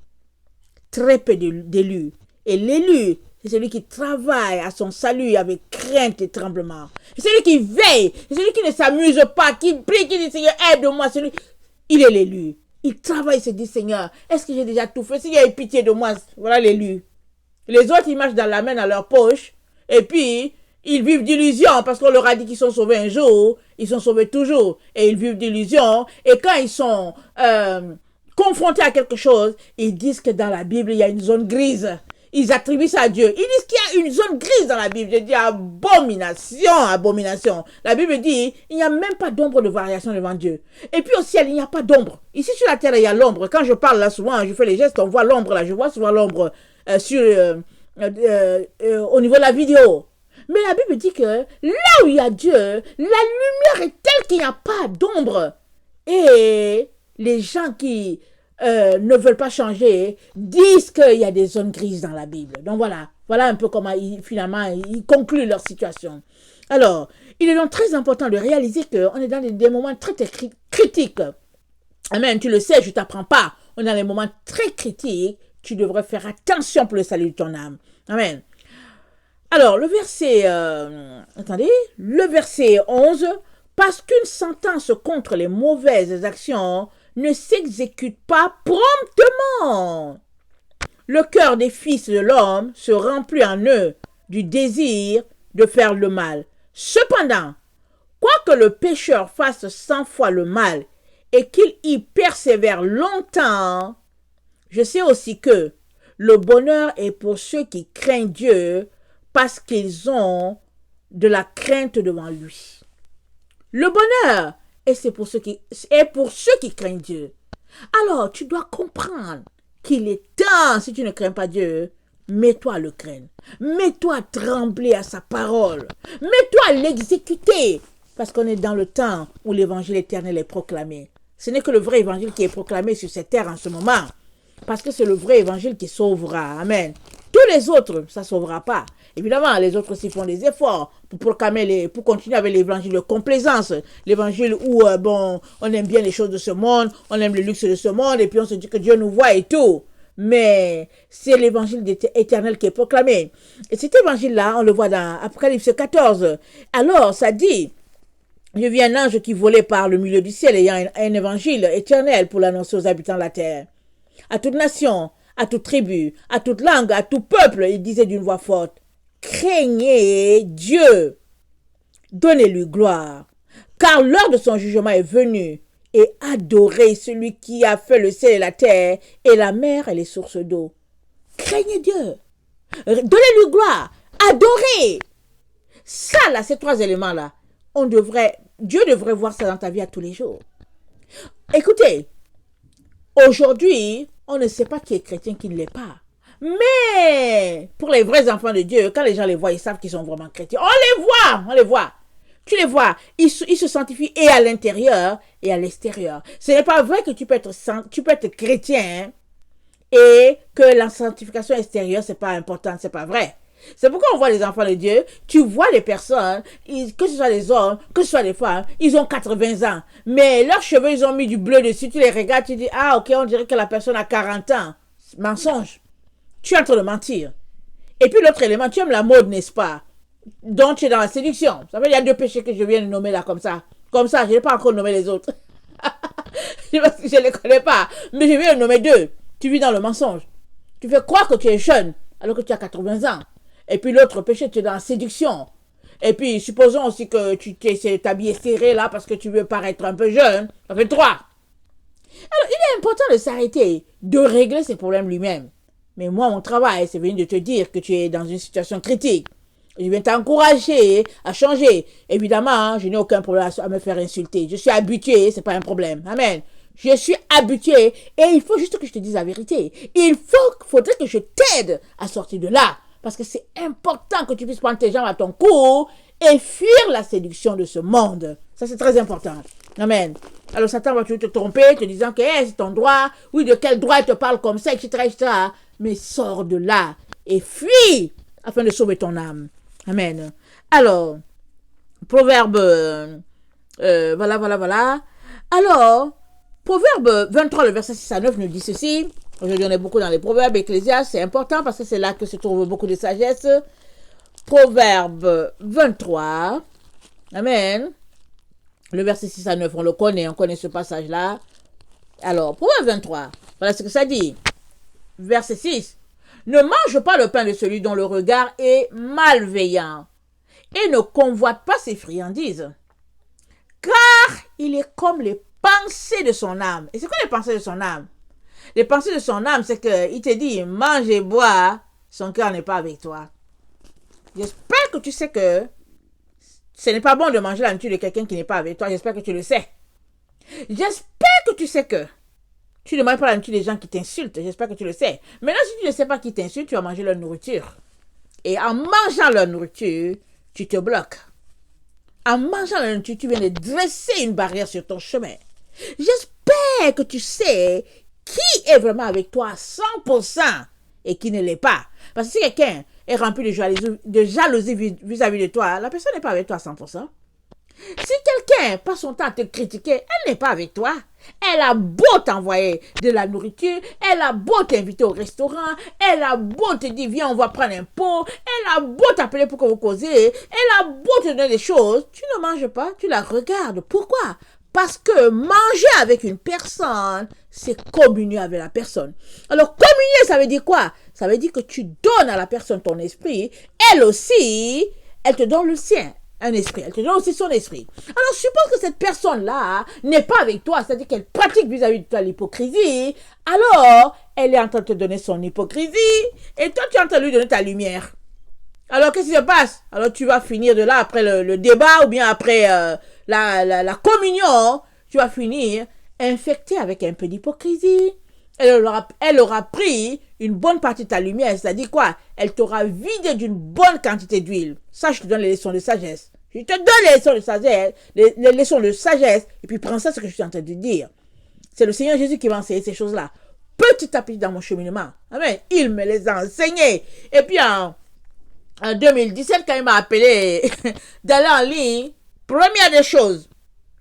très peu d'élus. Et l'élu, c'est celui qui travaille à son salut avec crainte et tremblement. C'est celui qui veille, c'est celui qui ne s'amuse pas, qui prie, qui dit Seigneur, aide-moi. Il est l'élu. Il travaille, il se dit Seigneur, est-ce que j'ai déjà tout fait? Seigneur, aie pitié de moi. Voilà l'élu. Les autres, ils marchent dans la main dans leur poche. Et puis, ils vivent d'illusions parce qu'on leur a dit qu'ils sont sauvés un jour. Ils sont sauvés toujours. Et ils vivent d'illusions. Et quand ils sont confrontés à quelque chose, ils disent que dans la Bible, il y a une zone grise. Ils attribuent ça à Dieu. Ils disent qu'il y a une zone grise dans la Bible. Je dis abomination, abomination. La Bible dit, il n'y a même pas d'ombre de variation devant Dieu. Et puis au ciel, il n'y a pas d'ombre. Ici sur la terre, il y a l'ombre. Quand je parle là souvent, je fais les gestes, on voit l'ombre là. Je vois souvent l'ombre au niveau de la vidéo. Mais la Bible dit que là où il y a Dieu, la lumière est telle qu'il n'y a pas d'ombre. Et les gens qui ne veulent pas changer, disent qu'il y a des zones grises dans la Bible. Donc voilà un peu comment finalement ils concluent leur situation. Alors, il est donc très important de réaliser qu'on est dans des moments très, très critiques. Amen, tu le sais, je ne t'apprends pas. On est dans des moments très critiques. Tu devrais faire attention pour le salut de ton âme. Amen. Alors, le verset 11, parce qu'une sentence contre les mauvaises actions ne s'exécute pas promptement. Le cœur des fils de l'homme se remplit en eux du désir de faire le mal. Cependant, quoique le pécheur fasse 100 fois le mal et qu'il y persévère longtemps, je sais aussi que le bonheur est pour ceux qui craignent Dieu parce qu'ils ont de la crainte devant lui. Le bonheur est pour ceux qui craignent Dieu. Alors, tu dois comprendre qu'il est temps, si tu ne crains pas Dieu, mets-toi à le craindre. Mets-toi à trembler à sa parole. Mets-toi à l'exécuter. Parce qu'on est dans le temps où l'évangile éternel est proclamé. Ce n'est que le vrai évangile qui est proclamé sur cette terre en ce moment. Parce que c'est le vrai évangile qui sauvera. Amen. Tous les autres, ça ne sauvera pas. Évidemment, les autres aussi font des efforts pour proclamer pour continuer avec l'évangile de complaisance. L'évangile où, on aime bien les choses de ce monde, on aime le luxe de ce monde, et puis on se dit que Dieu nous voit et tout. Mais c'est l'évangile éternel qui est proclamé. Et cet évangile-là, on le voit dans Apocalypse 14. Alors, ça dit, je vis un ange qui volait par le milieu du ciel, ayant un évangile éternel pour l'annoncer aux habitants de la terre. À toute nation, à toute tribu, à toute langue, à tout peuple, il disait d'une voix forte, craignez Dieu, donnez-lui gloire, car l'heure de son jugement est venue, et adorez celui qui a fait le ciel et la terre, et la mer et les sources d'eau. Craignez Dieu, donnez-lui gloire, adorez. Ça là, ces trois éléments-là, Dieu devrait voir ça dans ta vie à tous les jours. Écoutez, aujourd'hui, on ne sait pas qui est chrétien, qui ne l'est pas. Mais pour les vrais enfants de Dieu, quand les gens les voient, ils savent qu'ils sont vraiment chrétiens. On les voit. Tu les vois. Ils se sanctifient et à l'intérieur et à l'extérieur. Ce n'est pas vrai que tu peux être chrétien et que la sanctification extérieure, c'est pas important, c'est pas vrai. C'est pourquoi on voit les enfants de Dieu, tu vois les personnes, que ce soit des hommes, que ce soit des femmes, ils ont 80 ans. Mais leurs cheveux, ils ont mis du bleu dessus, tu les regardes, tu dis, ah ok, on dirait que la personne a 40 ans. Mensonge. Tu es en train de mentir. Et puis l'autre élément, tu aimes la mode, n'est-ce pas? Donc tu es dans la séduction. Ça veut dire, il y a deux péchés que je viens de nommer là comme ça. Comme ça, je n'ai pas encore nommé les autres. Parce que je ne les connais pas. Mais je vais en nommer deux. Tu vis dans le mensonge. Tu fais croire que tu es jeune alors que tu as 80 ans. Et puis l'autre péché, tu es dans la séduction. Et puis, supposons aussi que tu t'es habillé serré là parce que tu veux paraître un peu jeune. Ça fait 3. Alors, il est important de s'arrêter, de régler ses problèmes lui-même. Mais moi, mon travail, c'est venir de te dire que tu es dans une situation critique. Je viens t'encourager à changer. Évidemment, je n'ai aucun problème à me faire insulter. Je suis habitué, c'est pas un problème. Amen. Je suis habitué et il faut juste que je te dise la vérité. Faudrait que je t'aide à sortir de là. Parce que c'est important que tu puisses prendre tes jambes à ton cou et fuir la séduction de ce monde. Ça, c'est très important. Amen. Alors, Satan va te tromper, te disant que hey, c'est ton droit. Oui, de quel droit il te parle comme ça, etc., etc. Mais sors de là et fuis afin de sauver ton âme. Amen. Alors, Proverbe, voilà. Alors, Proverbe 23, le verset 6 à 9 nous dit ceci. Aujourd'hui, on est beaucoup dans les proverbes ecclésiastes. C'est important parce que c'est là que se trouve beaucoup de sagesse. Proverbe 23. Amen. Le verset 6 à 9, on connaît ce passage-là. Alors, Proverbe 23, voilà ce que ça dit. Verset 6. Ne mange pas le pain de celui dont le regard est malveillant et ne convoite pas ses friandises. Car il est comme les pensées de son âme. Et c'est quoi les pensées de son âme? Les pensées de son âme, c'est qu'il te dit, mange et bois, son cœur n'est pas avec toi. J'espère que tu sais que ce n'est pas bon de manger la nourriture de quelqu'un qui n'est pas avec toi. J'espère que tu le sais. J'espère que tu sais que tu ne manges pas la nourriture des gens qui t'insultent. J'espère que tu le sais. Maintenant, si tu ne sais pas qui t'insulte, tu vas manger leur nourriture. Et en mangeant leur nourriture, tu te bloques. En mangeant la nourriture, tu viens de dresser une barrière sur ton chemin. J'espère que tu sais qui est vraiment avec toi à 100% et qui ne l'est pas. Parce que si quelqu'un est rempli de jalousie vis-à-vis de toi, la personne n'est pas avec toi à 100%. Si quelqu'un passe son temps à te critiquer, elle n'est pas avec toi. Elle a beau t'envoyer de la nourriture, elle a beau t'inviter au restaurant, elle a beau te dire viens on va prendre un pot, elle a beau t'appeler pour que vous causiez, elle a beau te donner des choses, tu ne manges pas, tu la regardes. Pourquoi? Parce que manger avec une personne, c'est communier avec la personne. Alors communier, ça veut dire quoi? Ça veut dire que tu donnes à la personne ton esprit, elle aussi, elle te donne le sien. Un esprit, elle te donne aussi son esprit. Alors, suppose que cette personne-là n'est pas avec toi, c'est-à-dire qu'elle pratique vis-à-vis de toi l'hypocrisie, alors, elle est en train de te donner son hypocrisie, et toi, tu es en train de lui donner ta lumière. Alors, qu'est-ce qui se passe? Alors, tu vas finir de là, après le débat, ou bien après la communion, tu vas finir infecté avec un peu d'hypocrisie. Elle aura pris une bonne partie de ta lumière, c'est-à-dire quoi? Elle t'aura vidé d'une bonne quantité d'huile. Ça, je te donne les leçons de sagesse. Je te donne les leçons de sagesse, les leçons de sagesse, et puis prends ça, ce que je suis en train de dire. C'est le Seigneur Jésus qui va enseigner ces choses-là. Petit à petit dans mon cheminement. Amen. Il me les a enseignées. Et puis en 2017, quand il m'a appelé d'aller en ligne, première des choses,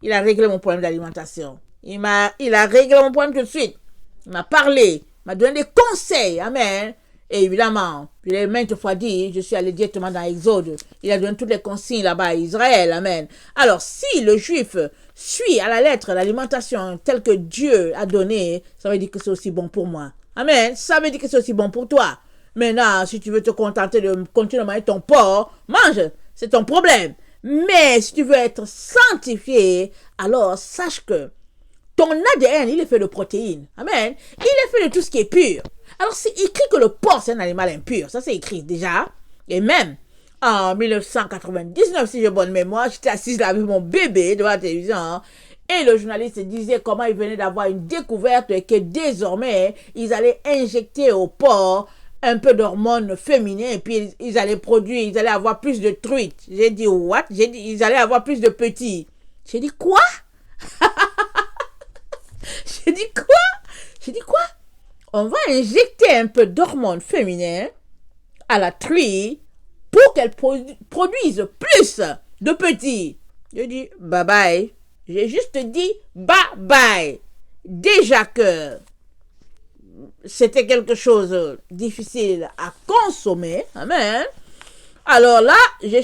il a réglé mon problème d'alimentation. Il a réglé mon problème tout de suite. Il m'a parlé, m'a donné des conseils, amen. Et évidemment, je l'ai maintes fois dit, je suis allé directement dans Exode. Il a donné toutes les consignes là-bas à Israël, amen. Alors, si le juif suit à la lettre l'alimentation telle que Dieu a donnée, ça veut dire que c'est aussi bon pour moi. Amen. Ça veut dire que c'est aussi bon pour toi. Maintenant, si tu veux te contenter de continuer à manger ton porc, mange, c'est ton problème. Mais si tu veux être sanctifié, alors sache que ton ADN, il est fait de protéines. Amen. Il est fait de tout ce qui est pur. Alors, c'est écrit que le porc, c'est un animal impur. Ça, c'est écrit déjà. Et même, en 1999, si j'ai bonne mémoire, j'étais assise là avec mon bébé devant la télévision. Et le journaliste disait comment il venait d'avoir une découverte et que désormais, ils allaient injecter au porc un peu d'hormones féminines et puis ils allaient avoir plus de truites. J'ai dit, what? J'ai dit, ils allaient avoir plus de petits. J'ai dit, quoi? J'ai dit quoi? On va injecter un peu d'hormones féminines à la truie pour qu'elle produise plus de petits. J'ai dit bye bye. J'ai juste dit bye bye. Déjà que c'était quelque chose de difficile à consommer. Amen. Alors là, j'ai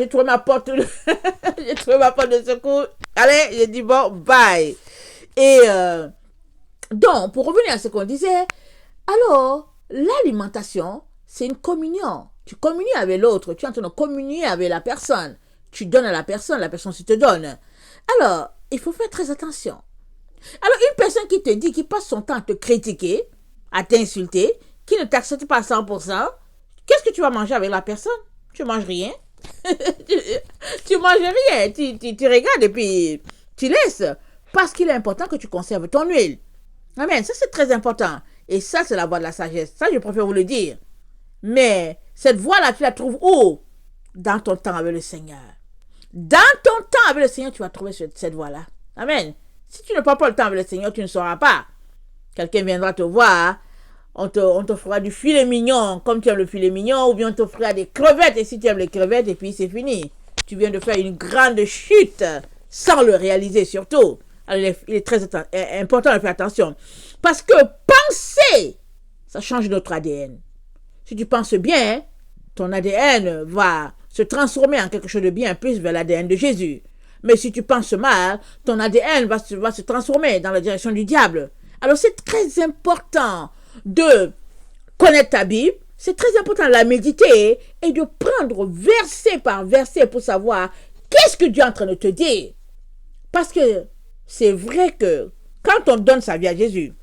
trouvé ma porte, j'ai trouvé ma porte de secours. Allez, j'ai dit bon, bye. Et donc, pour revenir à ce qu'on disait, alors, l'alimentation, c'est une communion. Tu communies avec l'autre, tu es en train de communier avec la personne. Tu donnes à la personne se te donne. Alors, il faut faire très attention. Alors, une personne qui te dit, qui passe son temps à te critiquer, à t'insulter, qui ne t'accepte pas à 100%, qu'est-ce que tu vas manger avec la personne? Tu manges rien. tu manges rien. Tu regardes et puis tu laisses. Parce qu'il est important que tu conserves ton huile. Amen. Ça, c'est très important. Et ça, c'est la voie de la sagesse. Ça, je préfère vous le dire. Mais cette voie-là, tu la trouves où? Dans ton temps avec le Seigneur. Dans ton temps avec le Seigneur, tu vas trouver cette voie-là. Amen. Si tu ne prends pas le temps avec le Seigneur, tu ne sauras pas. Quelqu'un viendra te voir. On te fera du filet mignon, comme tu aimes le filet mignon, ou bien on te fera des crevettes, et si tu aimes les crevettes, et puis c'est fini. Tu viens de faire une grande chute, sans le réaliser surtout. Alors il est très important de faire attention. Parce que penser, ça change notre ADN. Si tu penses bien, ton ADN va se transformer en quelque chose de bien plus vers l'ADN de Jésus. Mais si tu penses mal, ton ADN va se transformer dans la direction du diable. Alors c'est très important de connaître ta Bible, c'est très important de la méditer et de prendre verset par verset pour savoir qu'est-ce que Dieu est en train de te dire. Parce que c'est vrai que quand on donne sa vie à Jésus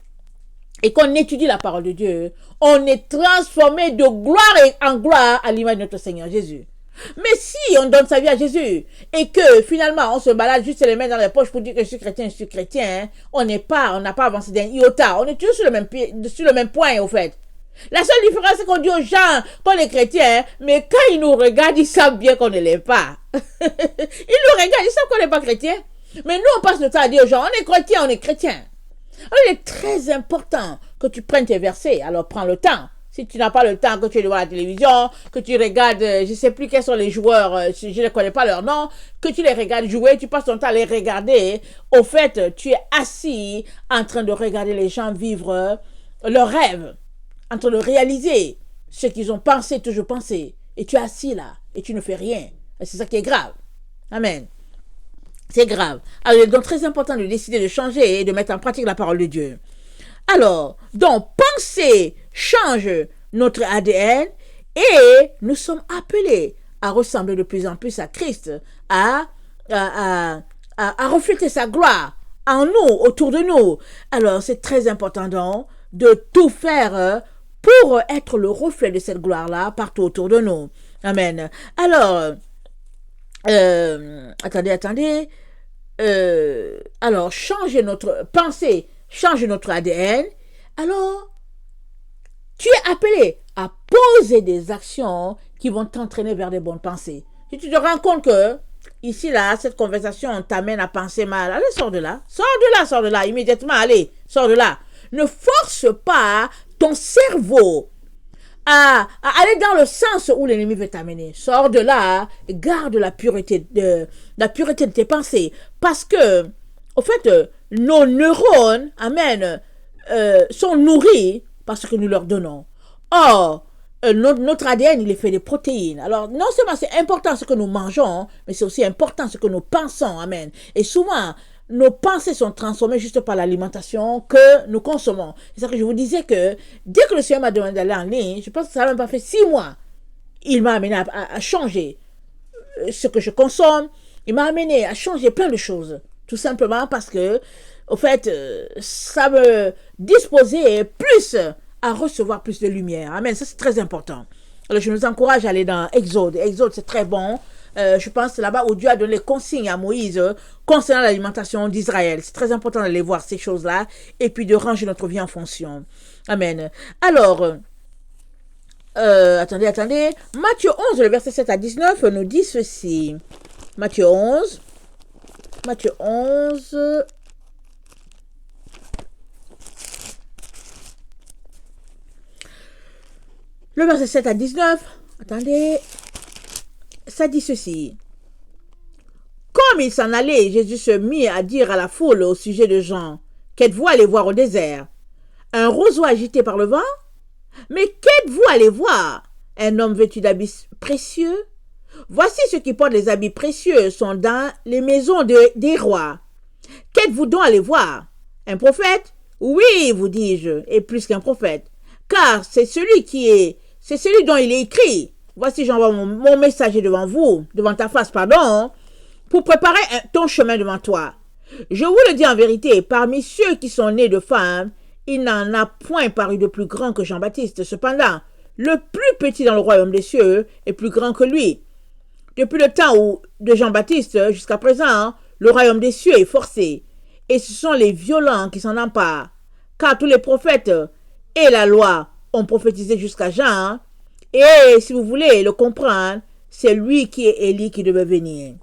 et qu'on étudie la parole de Dieu, on est transformé de gloire en gloire à l'image de notre Seigneur Jésus. Mais si on donne sa vie à Jésus et que finalement on se balade juste les mains dans les poches pour dire que je suis chrétien, on n'a pas avancé d'un iota, on est toujours sur le même point au fait. La seule différence c'est qu'on dit aux gens qu'on est chrétien, mais quand ils nous regardent, ils savent bien qu'on ne l'est pas. Ils nous regardent, ils savent qu'on n'est pas chrétien. Mais nous on passe le temps à dire aux gens, on est chrétien. Alors, il est très important que tu prennes tes versets, alors prends le temps. Si tu n'as pas le temps, que tu es devant la télévision, que tu regardes, je ne sais plus quels sont les joueurs, je ne connais pas leur nom, que tu les regardes jouer, tu passes ton temps à les regarder. Au fait, tu es assis en train de regarder les gens vivre leurs rêves, en train de réaliser ce qu'ils ont toujours pensé. Et tu es assis là, et tu ne fais rien. Et c'est ça qui est grave. Amen. C'est grave. Alors, il est donc très important de décider de changer et de mettre en pratique la parole de Dieu. Alors, donc, penser change notre ADN et nous sommes appelés à ressembler de plus en plus à Christ, à refléter sa gloire en nous, autour de nous. Alors, c'est très important donc de tout faire pour être le reflet de cette gloire-là partout autour de nous. Amen. Alors, attendez. Alors, changer notre pensée, changer notre ADN. Alors, tu es appelé à poser des actions qui vont t'entraîner vers des bonnes pensées. Si tu te rends compte que, ici, là, cette conversation t'amène à penser mal, allez, sors de là, immédiatement, allez, sors de là. Ne force pas ton cerveau à aller dans le sens où l'ennemi veut t'amener. Sors de là, garde la pureté de tes pensées. Parce que, au fait, nos neurones, amen, sont nourris parce que nous leur donnons. Or, notre ADN, il est fait de protéines. Alors, non seulement c'est important ce que nous mangeons, mais c'est aussi important ce que nous pensons. Amen. Et souvent, nos pensées sont transformées juste par l'alimentation que nous consommons. C'est ça que je vous disais que dès que le Seigneur m'a demandé d'aller en ligne, je pense que ça n'a même pas fait 6 mois. Il m'a amené à changer ce que je consomme. Il m'a amené à changer plein de choses. Tout simplement parce que, au fait, ça me disposait plus à recevoir plus de lumière. Amen. Ça, c'est très important. Alors, je nous encourage à aller dans Exode. Exode, c'est très bon. Je pense là-bas où Dieu a donné les consignes à Moïse concernant l'alimentation d'Israël. C'est très important d'aller voir ces choses-là et puis de ranger notre vie en fonction. Amen. Alors, attendez. Matthieu 11, le verset 7 à 19 nous dit ceci. Matthieu 11. Le verset 7 à 19. Attendez. Ça dit ceci. Comme il s'en allait, Jésus se mit à dire à la foule au sujet de Jean, qu'êtes-vous allé voir au désert? Un roseau agité par le vent? Mais qu'êtes-vous allé voir? un homme vêtu d'habits précieux? Voici ceux qui portent les habits précieux sont dans les maisons des rois. Qu'êtes-vous donc allé voir? Un prophète? Oui, vous dis-je, et plus qu'un prophète. Car c'est celui dont il est écrit. Voici, j'envoie mon messager devant ta face, pour préparer ton chemin devant toi. Je vous le dis en vérité, parmi ceux qui sont nés de femmes, il n'en a point paru de plus grand que Jean-Baptiste. Cependant, le plus petit dans le royaume des cieux est plus grand que lui. Depuis le temps de Jean-Baptiste jusqu'à présent, le royaume des cieux est forcé, et ce sont les violents qui s'en emparent. Car tous les prophètes et la loi ont prophétisé jusqu'à Jean, et si vous voulez le comprendre, c'est lui qui est Élie qui devait venir.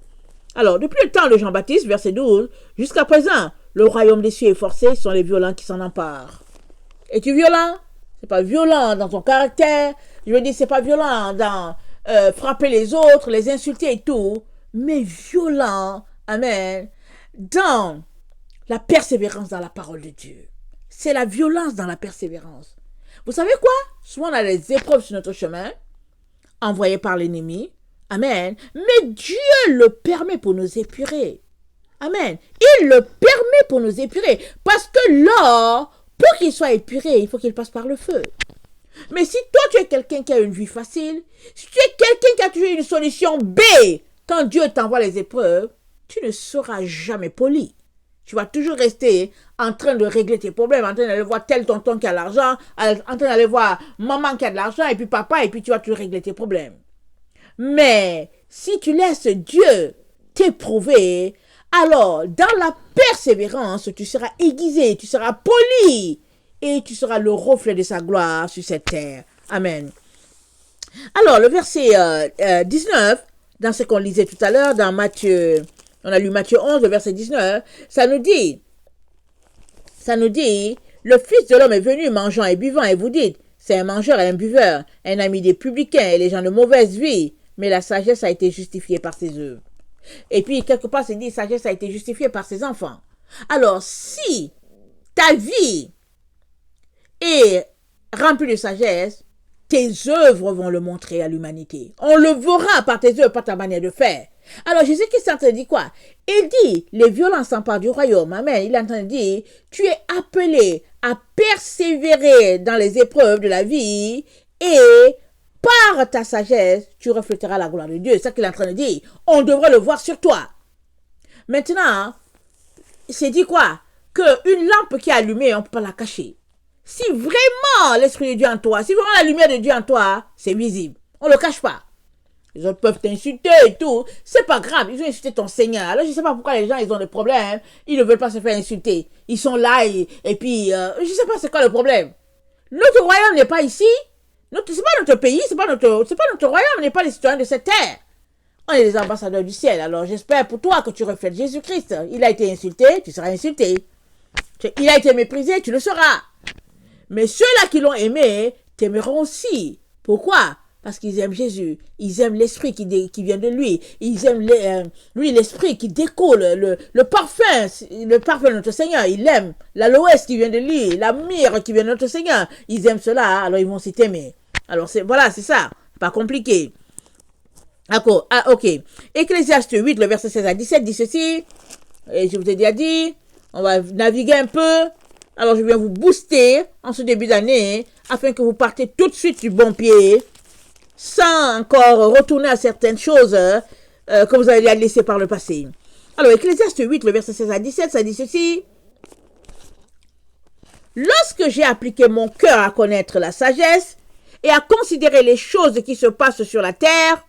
Alors, depuis le temps de Jean-Baptiste, verset 12, jusqu'à présent, le royaume des cieux est forcé, ce sont les violents qui s'en emparent. Es-tu violent? C'est pas violent dans ton caractère, je veux dire, c'est pas violent dans frapper les autres, les insulter et tout, mais violent, amen, dans la persévérance dans la parole de Dieu. C'est la violence dans la persévérance. Vous savez quoi? Souvent on a des épreuves sur notre chemin, envoyées par l'ennemi, amen, mais Dieu le permet pour nous épurer. Amen. Il le permet pour nous épurer, parce que l'or, pour qu'il soit épuré, il faut qu'il passe par le feu. Mais si toi, tu es quelqu'un qui a une vie facile, si tu es quelqu'un qui a toujours une solution B, quand Dieu t'envoie les épreuves, tu ne seras jamais poli. Tu vas toujours rester en train de régler tes problèmes, en train d'aller voir tel tonton qui a l'argent, en train d'aller voir maman qui a de l'argent, et puis papa, et puis tu vas toujours régler tes problèmes. Mais si tu laisses Dieu t'éprouver, alors dans la persévérance, tu seras aiguisé, tu seras poli, et tu seras le reflet de sa gloire sur cette terre. Amen. Alors, le verset 19, dans ce qu'on lisait tout à l'heure, dans Matthieu, on a lu Matthieu 11, le verset 19, ça nous dit, le Fils de l'homme est venu mangeant et buvant, et vous dites, c'est un mangeur et un buveur, un ami des publicains et les gens de mauvaise vie, mais la sagesse a été justifiée par ses œuvres. Et puis, quelque part, c'est dit, sagesse a été justifiée par ses enfants. Alors, si ta vie est remplie de sagesse, tes œuvres vont le montrer à l'humanité. On le verra par tes œuvres, par ta manière de faire. Alors, Jésus-Christ est en train de dire quoi? Il dit, les violents s'emparent du royaume. Amen. Il est en train de dire, tu es appelé à persévérer dans les épreuves de la vie et par ta sagesse, tu refléteras la gloire de Dieu. C'est ça qu'il est en train de dire. On devrait le voir sur toi. Maintenant, c'est dit quoi? Qu'une lampe qui est allumée, on ne peut pas la cacher. Si vraiment l'Esprit de Dieu en toi, si vraiment la lumière de Dieu en toi, c'est visible. On ne le cache pas. Les autres peuvent t'insulter et tout. C'est pas grave. Ils ont insulté ton Seigneur. Alors, je ne sais pas pourquoi les gens, ils ont des problèmes. Ils ne veulent pas se faire insulter. Ils sont là et puis, je ne sais pas c'est quoi le problème. Notre royaume n'est pas ici. C'est pas notre pays. C'est pas notre royaume. On n'est pas les citoyens de cette terre. On est les ambassadeurs du ciel. Alors, j'espère pour toi que tu reflètes Jésus-Christ. Il a été insulté, tu seras insulté. Il a été méprisé, tu le seras. Mais ceux-là qui l'ont aimé, t'aimeront aussi. Pourquoi? Parce qu'ils aiment Jésus. Ils aiment l'esprit qui vient de lui. Ils aiment lui, l'esprit qui découle, le parfum de notre Seigneur. Ils l'aiment. L'aloès qui vient de lui, la myrrhe qui vient de notre Seigneur. Ils aiment cela, alors ils vont s'y t'aimer. Alors, voilà, c'est ça. Pas compliqué. D'accord. Ah, ok. Ecclésiaste 8, le verset 16 à 17 dit ceci. Et je vous ai déjà dit, on va naviguer un peu. Alors, je viens vous booster en ce début d'année afin que vous partez tout de suite du bon pied sans encore retourner à certaines choses que vous avez laissées par le passé. Alors, Ecclésiaste 8, le verset 16 à 17, ça dit ceci. Lorsque j'ai appliqué mon cœur à connaître la sagesse et à considérer les choses qui se passent sur la terre,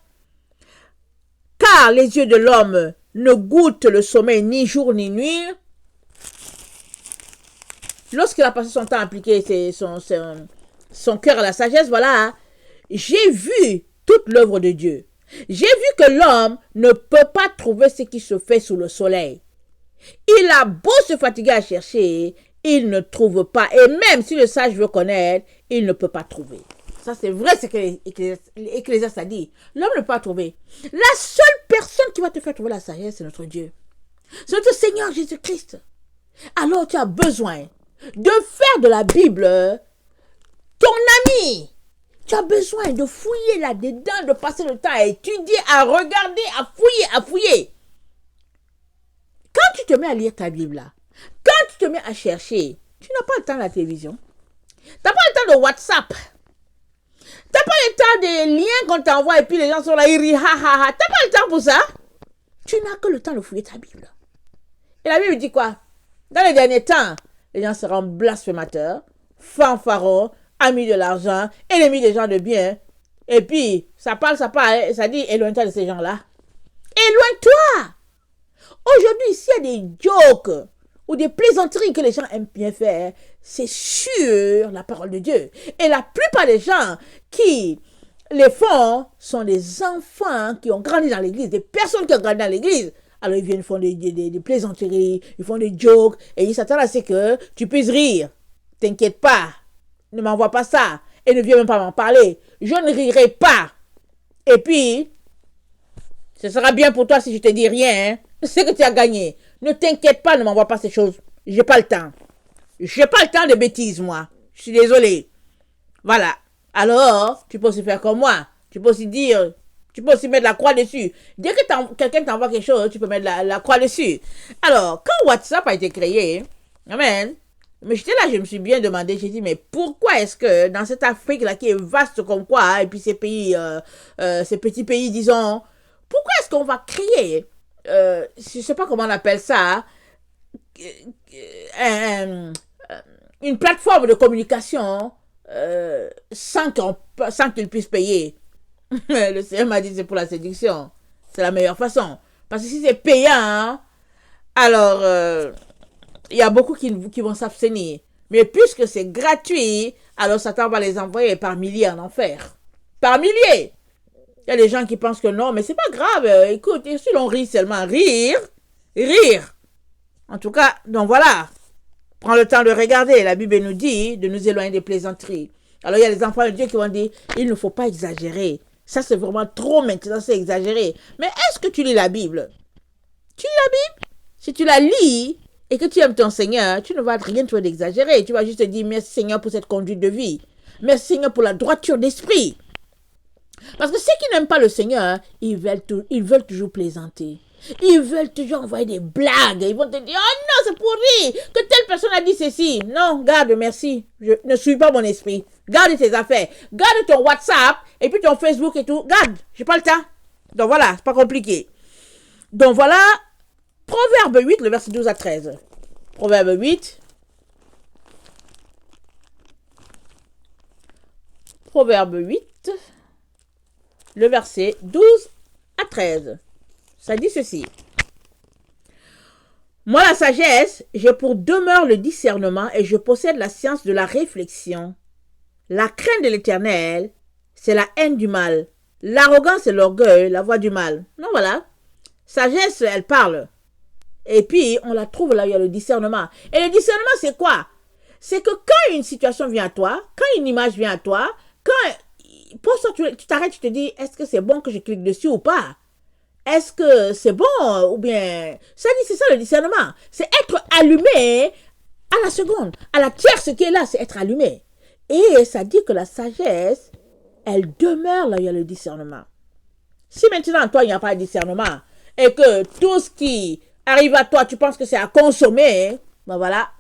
car les yeux de l'homme ne goûtent le sommeil ni jour ni nuit, lorsqu'il a passé son temps à appliquer son cœur à la sagesse, voilà, j'ai vu toute l'œuvre de Dieu. J'ai vu que l'homme ne peut pas trouver ce qui se fait sous le soleil. Il a beau se fatiguer à chercher, il ne trouve pas. Et même si le sage veut connaître, il ne peut pas trouver. Ça, c'est vrai ce que l'Ecclésiaste a dit. L'homme ne peut pas trouver. La seule personne qui va te faire trouver la sagesse, c'est notre Dieu. C'est notre Seigneur Jésus-Christ. Alors, tu as besoin de faire de la Bible ton ami. Tu as besoin de fouiller là-dedans, de passer le temps à étudier, à regarder, à fouiller, à fouiller. Quand tu te mets à lire ta Bible là, quand tu te mets à chercher, tu n'as pas le temps de la télévision. Tu n'as pas le temps de WhatsApp. Tu n'as pas le temps des liens qu'on t'envoie et puis les gens sont là, ils rient, ha ha ha. Tu n'as pas le temps pour ça. Tu n'as que le temps de fouiller ta Bible. Et la Bible dit quoi? Dans les derniers temps, les gens seront blasphémateurs, fanfarons, amis de l'argent, ennemis des gens de bien. Et puis, ça parle, ça dit, éloigne-toi de ces gens-là. Éloigne-toi! Aujourd'hui, s'il y a des jokes ou des plaisanteries que les gens aiment bien faire, c'est sur la parole de Dieu. Et la plupart des gens qui les font sont des enfants qui ont grandi dans l'église, des personnes qui ont grandi dans l'église. Alors ils viennent, font des plaisanteries, ils font des jokes, et ils s'attendent à ce que tu puisses rire. T'inquiète pas, ne m'envoie pas ça, et ne viens même pas m'en parler. Je ne rirai pas. Et puis, ce sera bien pour toi si je te dis rien, hein. C'est que tu as gagné. Ne t'inquiète pas, ne m'envoie pas ces choses. J'ai pas le temps. J'ai pas le temps de bêtises, moi. Je suis désolée. Voilà. Alors, tu peux aussi faire comme moi. Tu peux aussi dire, tu peux aussi mettre la croix dessus. Dès que quelqu'un t'envoie quelque chose, tu peux mettre la croix dessus. Alors, quand WhatsApp a été créé, amen, mais j'étais là, je me suis bien demandé, j'ai dit, mais pourquoi est-ce que dans cette Afrique-là qui est vaste comme quoi, et puis ces pays, ces petits pays, disons, pourquoi est-ce qu'on va créer, je sais pas comment on appelle ça, une plateforme de communication sans qu'ils puissent payer. Le Seigneur m'a dit c'est pour la séduction. C'est la meilleure façon. Parce que si c'est payant, alors il y a beaucoup qui vont s'abstenir. Mais puisque c'est gratuit, alors Satan va les envoyer par milliers en enfer. Par milliers. Il y a des gens qui pensent que non, mais c'est pas grave. Écoute, si l'on rit seulement, rire. En tout cas, donc voilà. Prends le temps de regarder. La Bible nous dit de nous éloigner des plaisanteries. Alors il y a les enfants de Dieu qui vont dire, il ne faut pas exagérer. Ça c'est vraiment trop maintenant, c'est exagéré. Mais est-ce que tu lis la Bible? Tu lis la Bible? Si tu la lis et que tu aimes ton Seigneur, tu ne vas rien trouver d'exagéré. Tu vas juste te dire, merci Seigneur pour cette conduite de vie. Merci Seigneur pour la droiture d'esprit. Parce que ceux qui n'aiment pas le Seigneur, ils veulent toujours plaisanter. Ils veulent toujours envoyer des blagues. Ils vont te dire, oh non, c'est pour rire que telle personne a dit ceci. Non, garde, merci. Je ne suis pas mon esprit. Garde tes affaires. Garde ton WhatsApp et puis ton Facebook et tout. Garde, j'ai pas le temps. Donc voilà, c'est pas compliqué. Donc voilà, Proverbe 8, le verset 12 à 13. Proverbe 8. Proverbe 8, le verset 12 à 13. Ça dit ceci. Moi, la sagesse, j'ai pour demeure le discernement et je possède la science de la réflexion. La crainte de l'Éternel, c'est la haine du mal. L'arrogance et l'orgueil, la voix du mal. Non, voilà. Sagesse, elle parle. Et puis, on la trouve là où il y a le discernement. Et le discernement, c'est quoi? C'est que quand une situation vient à toi, quand une image vient à toi, quand pour ça, tu t'arrêtes, tu te dis, est-ce que c'est bon que je clique dessus ou pas? Est-ce que c'est bon ou bien... C'est ça le discernement. C'est être allumé à la seconde. À la tierce qui est là, c'est être allumé. Et ça dit que la sagesse, elle demeure là où il y a le discernement. Si maintenant, toi, il n'y a pas de discernement et que tout ce qui arrive à toi, tu penses que c'est à consommer, ben voilà,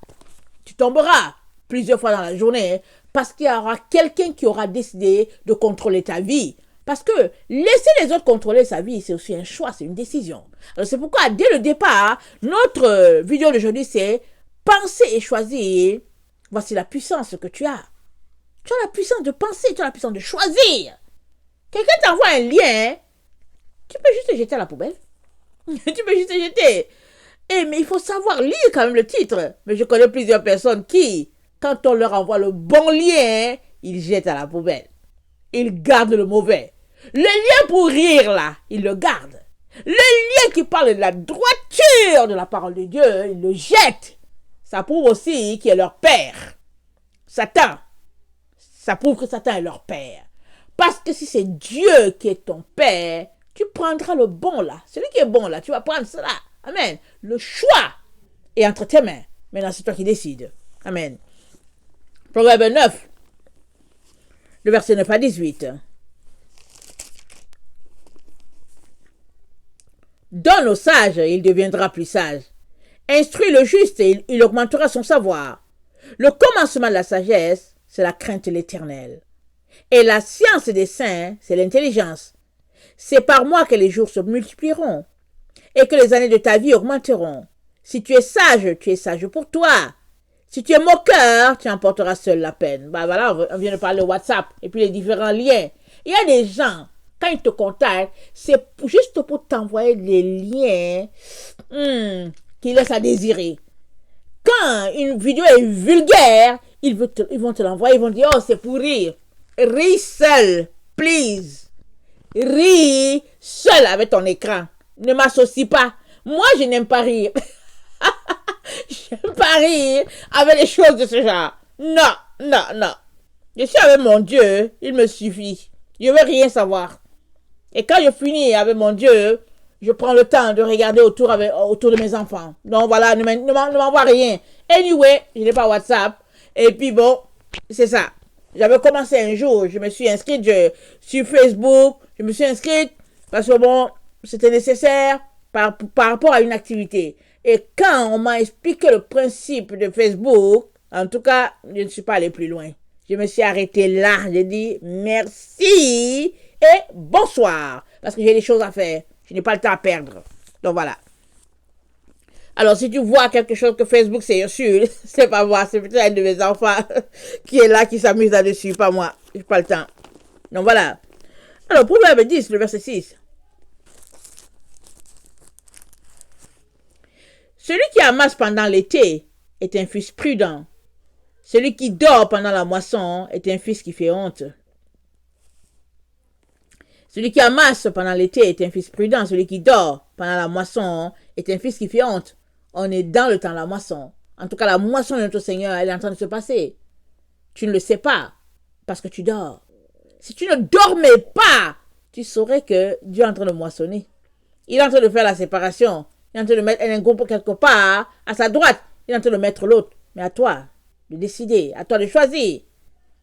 tu tomberas plusieurs fois dans la journée parce qu'il y aura quelqu'un qui aura décidé de contrôler ta vie. Parce que laisser les autres contrôler sa vie, c'est aussi un choix, c'est une décision. Alors c'est pourquoi, dès le départ, notre vidéo d'aujourd'hui, c'est penser et choisir. Voici la puissance que tu as. Tu as la puissance de penser, tu as la puissance de choisir. Quelqu'un t'envoie un lien, tu peux juste te jeter à la poubelle. Tu peux juste te jeter. Mais il faut savoir lire quand même le titre. Mais je connais plusieurs personnes qui, quand on leur envoie le bon lien, ils jettent à la poubelle. Ils gardent le mauvais. Le lien pour rire, là, ils le gardent. Le lien qui parle de la droiture de la parole de Dieu, ils le jettent. Ça prouve aussi qui est leur père. Satan. Ça prouve que Satan est leur père. Parce que si c'est Dieu qui est ton père, tu prendras le bon là. Celui qui est bon là, tu vas prendre cela. Amen. Le choix est entre tes mains. Maintenant, c'est toi qui décides. Amen. Proverbe 9. Le verset 9 à 18. Donne au sage, et il deviendra plus sage. Instruis le juste et il augmentera son savoir. Le commencement de la sagesse, c'est la crainte de l'Éternel. Et la science des saints, c'est l'intelligence. C'est par moi que les jours se multiplieront et que les années de ta vie augmenteront. Si tu es sage pour toi. Si tu es moqueur, tu emporteras seul la peine. Bah voilà, on vient de parler de WhatsApp et puis les différents liens. Il y a des gens, quand ils te contactent, c'est juste pour t'envoyer des liens qui laissent à désirer. Quand une vidéo est vulgaire, ils vont te l'envoyer, ils vont dire, oh, c'est pour rire. Ris seul, please. Ris seul avec ton écran. Ne m'associe pas. Moi, je n'aime pas rire. J'aime pas rire avec les choses de ce genre. Non, non, non. Je suis avec mon Dieu, il me suffit. Je veux rien savoir. Et quand je finis avec mon Dieu, je prends le temps de regarder autour de mes enfants. Donc voilà, ne m'envoie rien. Anyway, je n'ai pas WhatsApp. Et puis bon, c'est ça. J'avais commencé un jour, je me suis inscrite sur Facebook. Je me suis inscrite parce que bon, c'était nécessaire par rapport à une activité. Et quand on m'a expliqué le principe de Facebook, en tout cas, je ne suis pas allée plus loin. Je me suis arrêtée là. J'ai dit merci et bonsoir. Parce que j'ai des choses à faire. Je n'ai pas le temps à perdre. Donc voilà. Alors si tu vois quelque chose que Facebook c'est sûr, c'est pas moi. C'est peut-être un de mes enfants qui est là, qui s'amuse là-dessus. Pas moi. J'ai pas le temps. Donc voilà. Alors Proverbe 10, le verset 6. Celui qui amasse pendant l'été est un fils prudent. Celui qui dort pendant la moisson est un fils qui fait honte. Celui qui amasse pendant l'été est un fils prudent. Celui qui dort pendant la moisson est un fils qui fait honte. On est dans le temps de la moisson. En tout cas, la moisson de notre Seigneur, elle est en train de se passer. Tu ne le sais pas parce que tu dors. Si tu ne dormais pas, tu saurais que Dieu est en train de moissonner. Il est en train de faire la séparation. Il est en train de mettre un groupe quelque part à sa droite. Il est en train de mettre l'autre. Mais à toi de décider, à toi de choisir.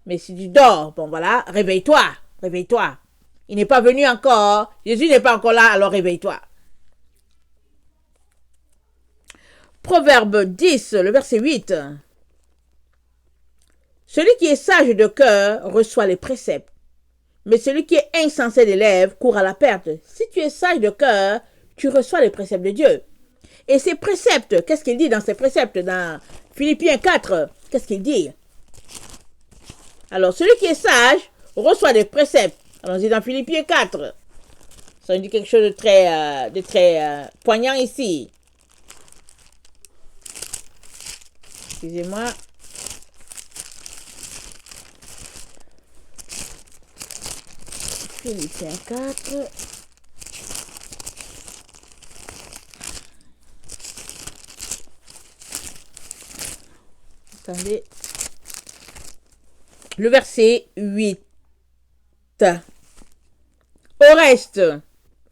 Mais si tu dors, bon voilà, réveille-toi, réveille-toi. Il n'est pas venu encore, Jésus n'est pas encore là, alors réveille-toi. Proverbe 10, le verset 8. Celui qui est sage de cœur reçoit les préceptes, mais celui qui est insensé des lèvres court à la perte. Si tu es sage de cœur, tu reçois les préceptes de Dieu. Et ces préceptes, qu'est-ce qu'il dit dans ces préceptes? Dans Philippiens 4, qu'est-ce qu'il dit? Alors, celui qui est sage reçoit des préceptes. Allons-y dans Philippiens 4. Ça nous dit quelque chose de très poignant ici. Excusez-moi. Philippiens 4. Attendez. Le verset 8. Au reste,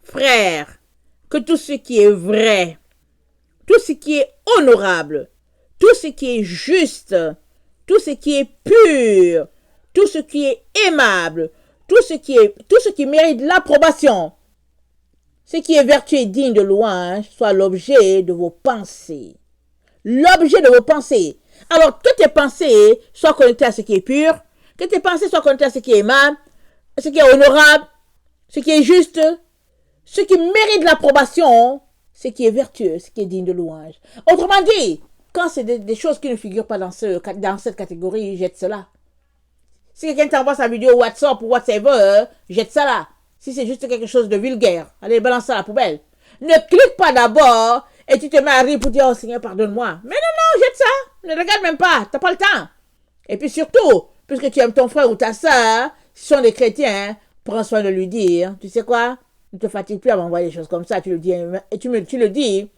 frères, que tout ce qui est vrai, tout ce qui est honorable, tout ce qui est juste, tout ce qui est pur, tout ce qui est aimable, tout ce qui mérite l'approbation, ce qui est vertu et digne de louange, soit l'objet de vos pensées. L'objet de vos pensées. Alors, que tes pensées soient connectées à ce qui est pur, que tes pensées soient connectées à ce qui est aimable, ce qui est honorable, ce qui est juste, ce qui mérite l'approbation, ce qui est vertueux, ce qui est digne de louange. Autrement dit, quand c'est des choses qui ne figurent pas dans cette catégorie, jette cela. Si quelqu'un t'envoie sa vidéo WhatsApp ou whatever, jette ça là. Si c'est juste quelque chose de vulgaire, allez, balance ça à la poubelle. Ne clique pas d'abord et tu te mets à rire pour dire, oh Seigneur, pardonne-moi. Mais non, jette ça. Ne regarde même pas, t'as pas le temps. Et puis surtout, puisque tu aimes ton frère ou ta soeur, si ce sont des chrétiens, prends soin de lui dire, tu sais quoi, ne te fatigue plus à m'envoyer des choses comme ça, tu le dis, et tu le dis,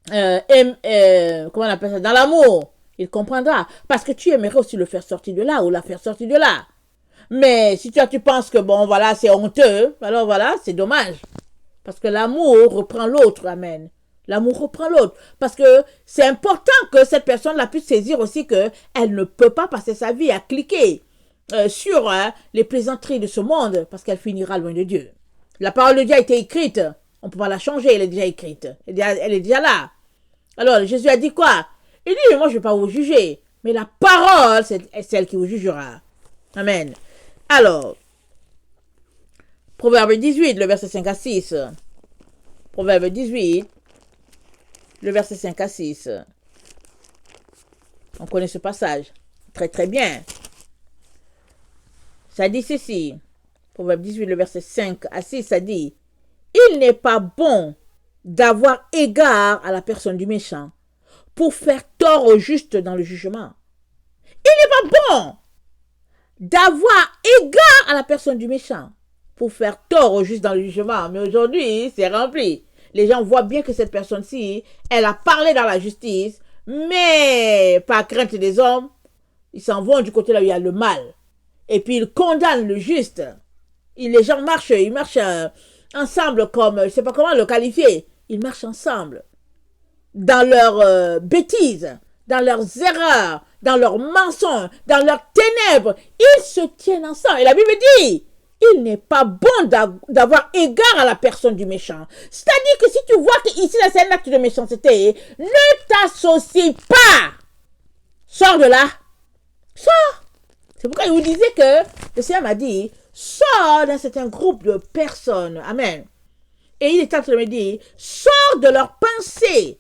comment on appelle ça, dans l'amour, il comprendra, parce que tu aimerais aussi le faire sortir de là, ou la faire sortir de là. Mais si tu penses que bon, voilà, c'est honteux, alors voilà, c'est dommage. Parce que l'amour reprend l'autre, amen. L'amour reprend l'autre. Parce que c'est important que cette personne-là puisse saisir aussi qu'elle ne peut pas passer sa vie à cliquer sur les plaisanteries de ce monde, parce qu'elle finira loin de Dieu. La parole de Dieu a été écrite. On ne peut pas la changer, elle est déjà écrite. Elle est déjà là. Alors, Jésus a dit quoi? Il dit, moi, je ne vais pas vous juger. Mais la parole, c'est celle qui vous jugera. Amen. Alors, Proverbe 18, le verset 5 à 6. Proverbe 18, le verset 5 à 6. On connaît ce passage. Très, très bien. Ça dit ceci. Proverbe 18, le verset 5 à 6, ça dit, il n'est pas bon d'avoir égard à la personne du méchant pour faire tort au juste dans le jugement. Il n'est pas bon d'avoir égard à la personne du méchant pour faire tort au juste dans le jugement. Mais aujourd'hui, c'est rempli. Les gens voient bien que cette personne-ci, elle a parlé dans la justice, mais par crainte des hommes, ils s'en vont du côté là où il y a le mal. Et puis ils condamnent le juste. Les gens marchent, ils marchent ensemble comme, je ne sais pas comment le qualifier, ils marchent ensemble dans leurs bêtises, dans leurs erreurs, dans leurs mensonges, dans leurs ténèbres. Ils se tiennent ensemble. Et la Bible dit, il n'est pas bon d'avoir égard à la personne du méchant. C'est-à-dire que si tu vois qu'ici, c'est un acte de méchanceté, ne t'associe pas. Sors de là. Sors. C'est pourquoi il vous disait que le Seigneur m'a dit, sors d'un certain groupe de personnes. Amen. Et il est en train de me dire, sors de leurs pensées.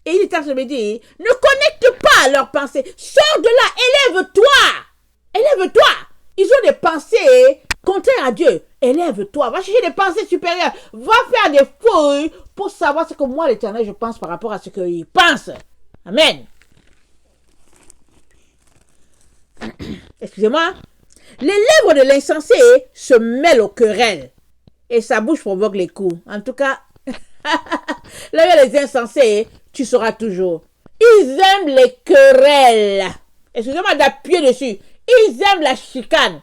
Et il est en train de me dire, ne connecte pas leurs pensées. Sors de là, élève-toi. Élève-toi. Ils ont des pensées contraires à Dieu. Élève-toi. Va chercher des pensées supérieures. Va faire des fouilles pour savoir ce que moi, l'Éternel, je pense par rapport à ce qu'ils pensent. Amen. Excusez-moi. Les lèvres de l'insensé se mêlent aux querelles. Et sa bouche provoque les coups. En tout cas, là où il y a les insensés, tu sauras toujours. Ils aiment les querelles. Excusez-moi d'appuyer dessus. Ils aiment la chicane.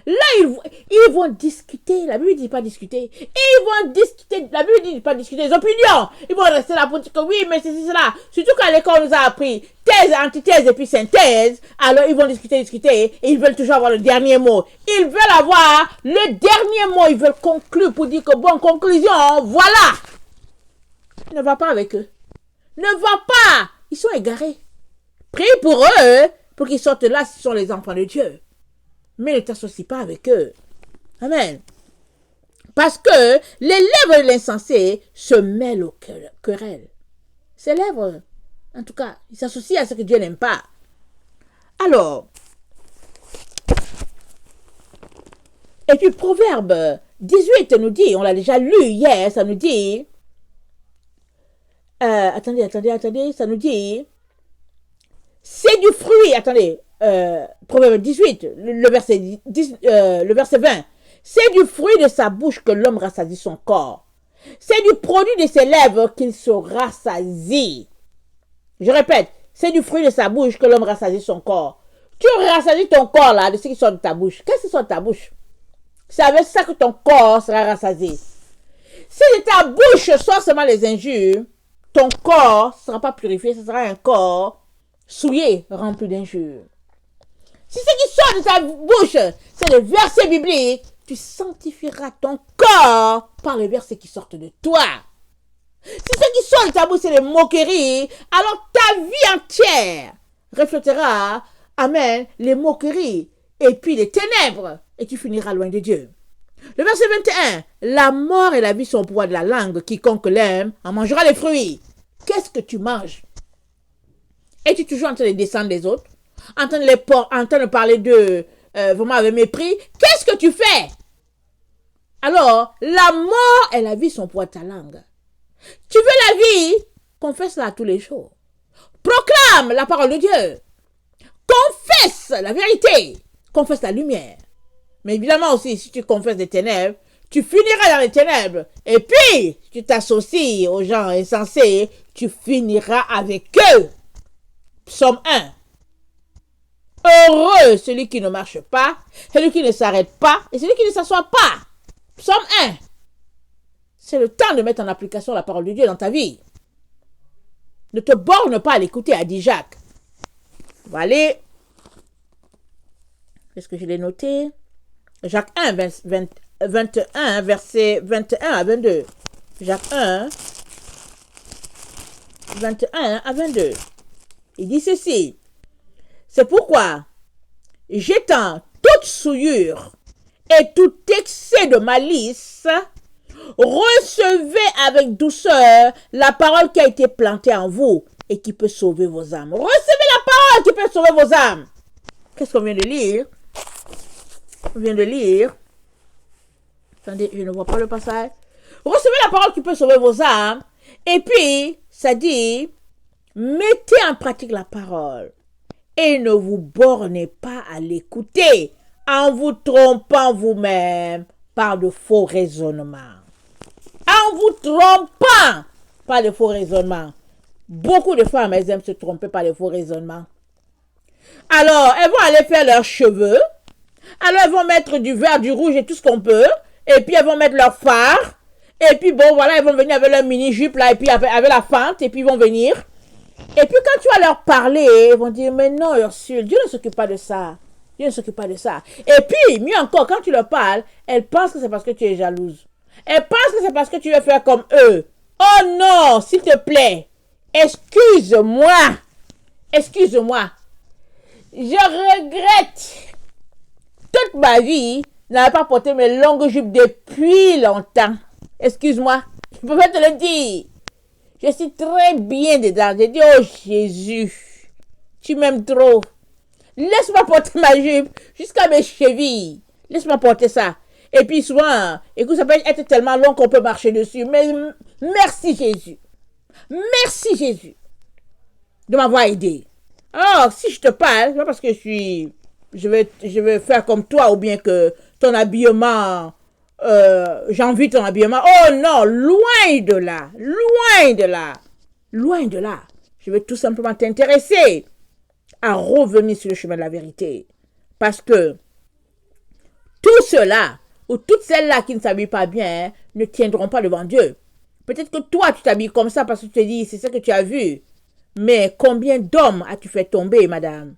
Là, ils vont discuter. La Bible ne dit pas discuter. Ils vont discuter. La Bible ne dit pas discuter. Les opinions. Ils vont rester là pour dire que oui, mais c'est cela. Surtout quand l'école nous a appris thèse, antithèse et puis synthèse. Alors, ils vont discuter. Et ils veulent toujours avoir le dernier mot. Ils veulent avoir le dernier mot. Ils veulent conclure pour dire que bon, conclusion, voilà. Ne va pas avec eux. Ne va pas. Ils sont égarés. Prie pour eux, pour qu'ils sortent là, ce sont les enfants de Dieu. Mais ne t'associe pas avec eux. Amen. Parce que les lèvres de l'insensé se mêlent aux querelles. Ces lèvres, en tout cas, ils s'associent à ce que Dieu n'aime pas. Alors, et puis Proverbe 18 nous dit, on l'a déjà lu hier, ça nous dit, attendez, ça nous dit, c'est du fruit, attendez, Proverbe 18, le verset 20. C'est du fruit de sa bouche que l'homme rassasie son corps. C'est du produit de ses lèvres qu'il se rassasie. Je répète, c'est du fruit de sa bouche que l'homme rassasie son corps. Tu rassasies ton corps là de ce qui sort de ta bouche. Qu'est-ce qui sort de ta bouche? C'est avec ça que ton corps sera rassasié. Si de ta bouche sort seulement les injures, ton corps ne sera pas purifié, ce sera un corps souillé, rempli d'injures. Si ce qui sort de ta bouche, c'est le verset biblique, tu sanctifieras ton corps par les versets qui sortent de toi. Si ce qui sort de ta bouche, c'est les moqueries, alors ta vie entière reflètera, amen, les moqueries et puis les ténèbres, et tu finiras loin de Dieu. Le verset 21, la mort et la vie sont au pouvoir de la langue, quiconque l'aime en mangera les fruits. Qu'est-ce que tu manges? Es-tu toujours en train de descendre les autres? En train de parler d'eux vraiment avec mépris? Qu'est-ce que tu fais? Alors, la mort et la vie sont pour ta langue. Tu veux la vie? Confesse-la tous les jours. Proclame la parole de Dieu. Confesse la vérité. Confesse la lumière. Mais évidemment aussi, si tu confesses des ténèbres, tu finiras dans les ténèbres. Et puis, si tu t'associes aux gens insensés, tu finiras avec eux. Psaume 1. Heureux celui qui ne marche pas, celui qui ne s'arrête pas et celui qui ne s'assoit pas. Psaume 1. C'est le temps de mettre en application la parole de Dieu dans ta vie. Ne te borne pas à l'écouter, a dit Jacques. On va aller Qu'est-ce que je l'ai noté? Jacques 1, 21, verset 21 à 22. Jacques 1, 21 à 22. Il dit ceci. C'est pourquoi, jetant toute souillure et tout excès de malice, recevez avec douceur la parole qui a été plantée en vous et qui peut sauver vos âmes. Recevez la parole qui peut sauver vos âmes. Qu'est-ce qu'on vient de lire? On vient de lire. Attendez, je ne vois pas le passage. Recevez la parole qui peut sauver vos âmes. Et puis, ça dit, mettez en pratique la parole. Et ne vous bornez pas à l'écouter en vous trompant vous-même par de faux raisonnements. En vous trompant par de faux raisonnements. Beaucoup de femmes, elles aiment se tromper par de faux raisonnements. Alors, elles vont aller faire leurs cheveux. Alors, elles vont mettre du vert, du rouge et tout ce qu'on peut. Et puis, elles vont mettre leur fard. Et puis, bon, voilà, elles vont venir avec leur mini-jupe là. Et puis, avec la fente. Et puis, ils vont venir. Et puis, quand tu vas leur parler, ils vont dire, mais non, Ursule, Dieu ne s'occupe pas de ça. Dieu ne s'occupe pas de ça. Et puis, mieux encore, quand tu leur parles, elles pensent que c'est parce que tu es jalouse. Elles pensent que c'est parce que tu veux faire comme eux. Oh non, s'il te plaît. Excuse-moi. Excuse-moi. Je regrette toute ma vie n'avais pas porté mes longues jupes depuis longtemps. Excuse-moi. Je peux pas te le dire. Je suis très bien dedans. J'ai dit, oh Jésus, tu m'aimes trop. Laisse-moi porter ma jupe jusqu'à mes chevilles. Laisse-moi porter ça. Et puis souvent, écoute, ça peut être tellement long qu'on peut marcher dessus. Mais merci Jésus. Merci Jésus de m'avoir aidé. Alors, si je te parle, c'est pas parce que je vais faire comme toi ou bien que ton habillement, j'envie ton habillement. Oh non, loin de là, loin de là, loin de là. Je vais tout simplement t'intéresser à revenir sur le chemin de la vérité. Parce que tout cela, ou toutes celles-là qui ne s'habillent pas bien, ne tiendront pas devant Dieu. Peut-être que toi, tu t'habilles comme ça parce que tu te dis, c'est ça que tu as vu. Mais combien d'hommes as-tu fait tomber, madame?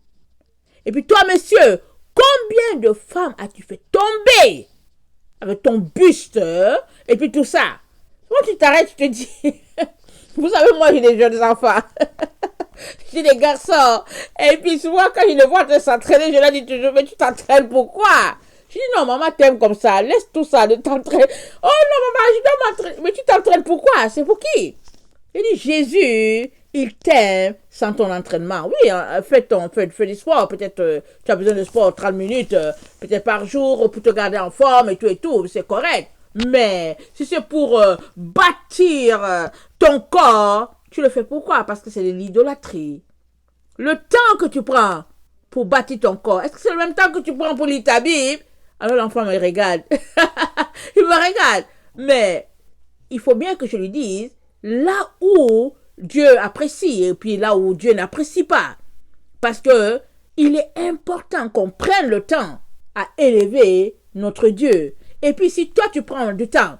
Et puis toi, monsieur, combien de femmes as-tu fait tomber avec ton buste et puis tout ça? Quand tu t'arrêtes, tu te dis, vous savez, moi, j'ai des jeunes enfants. J'ai des garçons. Et puis souvent, quand je les vois s'entraîner, je leur dis toujours, mais tu t'entraînes pourquoi? Je dis, non, maman t'aime comme ça. Laisse tout ça de t'entraîner. Oh non, maman, je dois m'entraîner. Mais tu t'entraînes pourquoi? C'est pour qui? Je dis, Jésus, il t'aime sans ton entraînement. Oui, hein, fais du sport. Peut-être tu as besoin de sport 30 minutes, peut-être par jour, pour te garder en forme et tout. C'est correct. Mais si c'est pour bâtir ton corps, tu le fais pourquoi? Parce que c'est de l'idolâtrie. Le temps que tu prends pour bâtir ton corps, est-ce que c'est le même temps que tu prends pour lire ta Bible? Alors l'enfant me regarde. Il me regarde. Mais il faut bien que je lui dise, là où Dieu apprécie et puis là où Dieu n'apprécie pas. Parce que il est important qu'on prenne le temps à élever notre Dieu. Et puis si toi tu prends du temps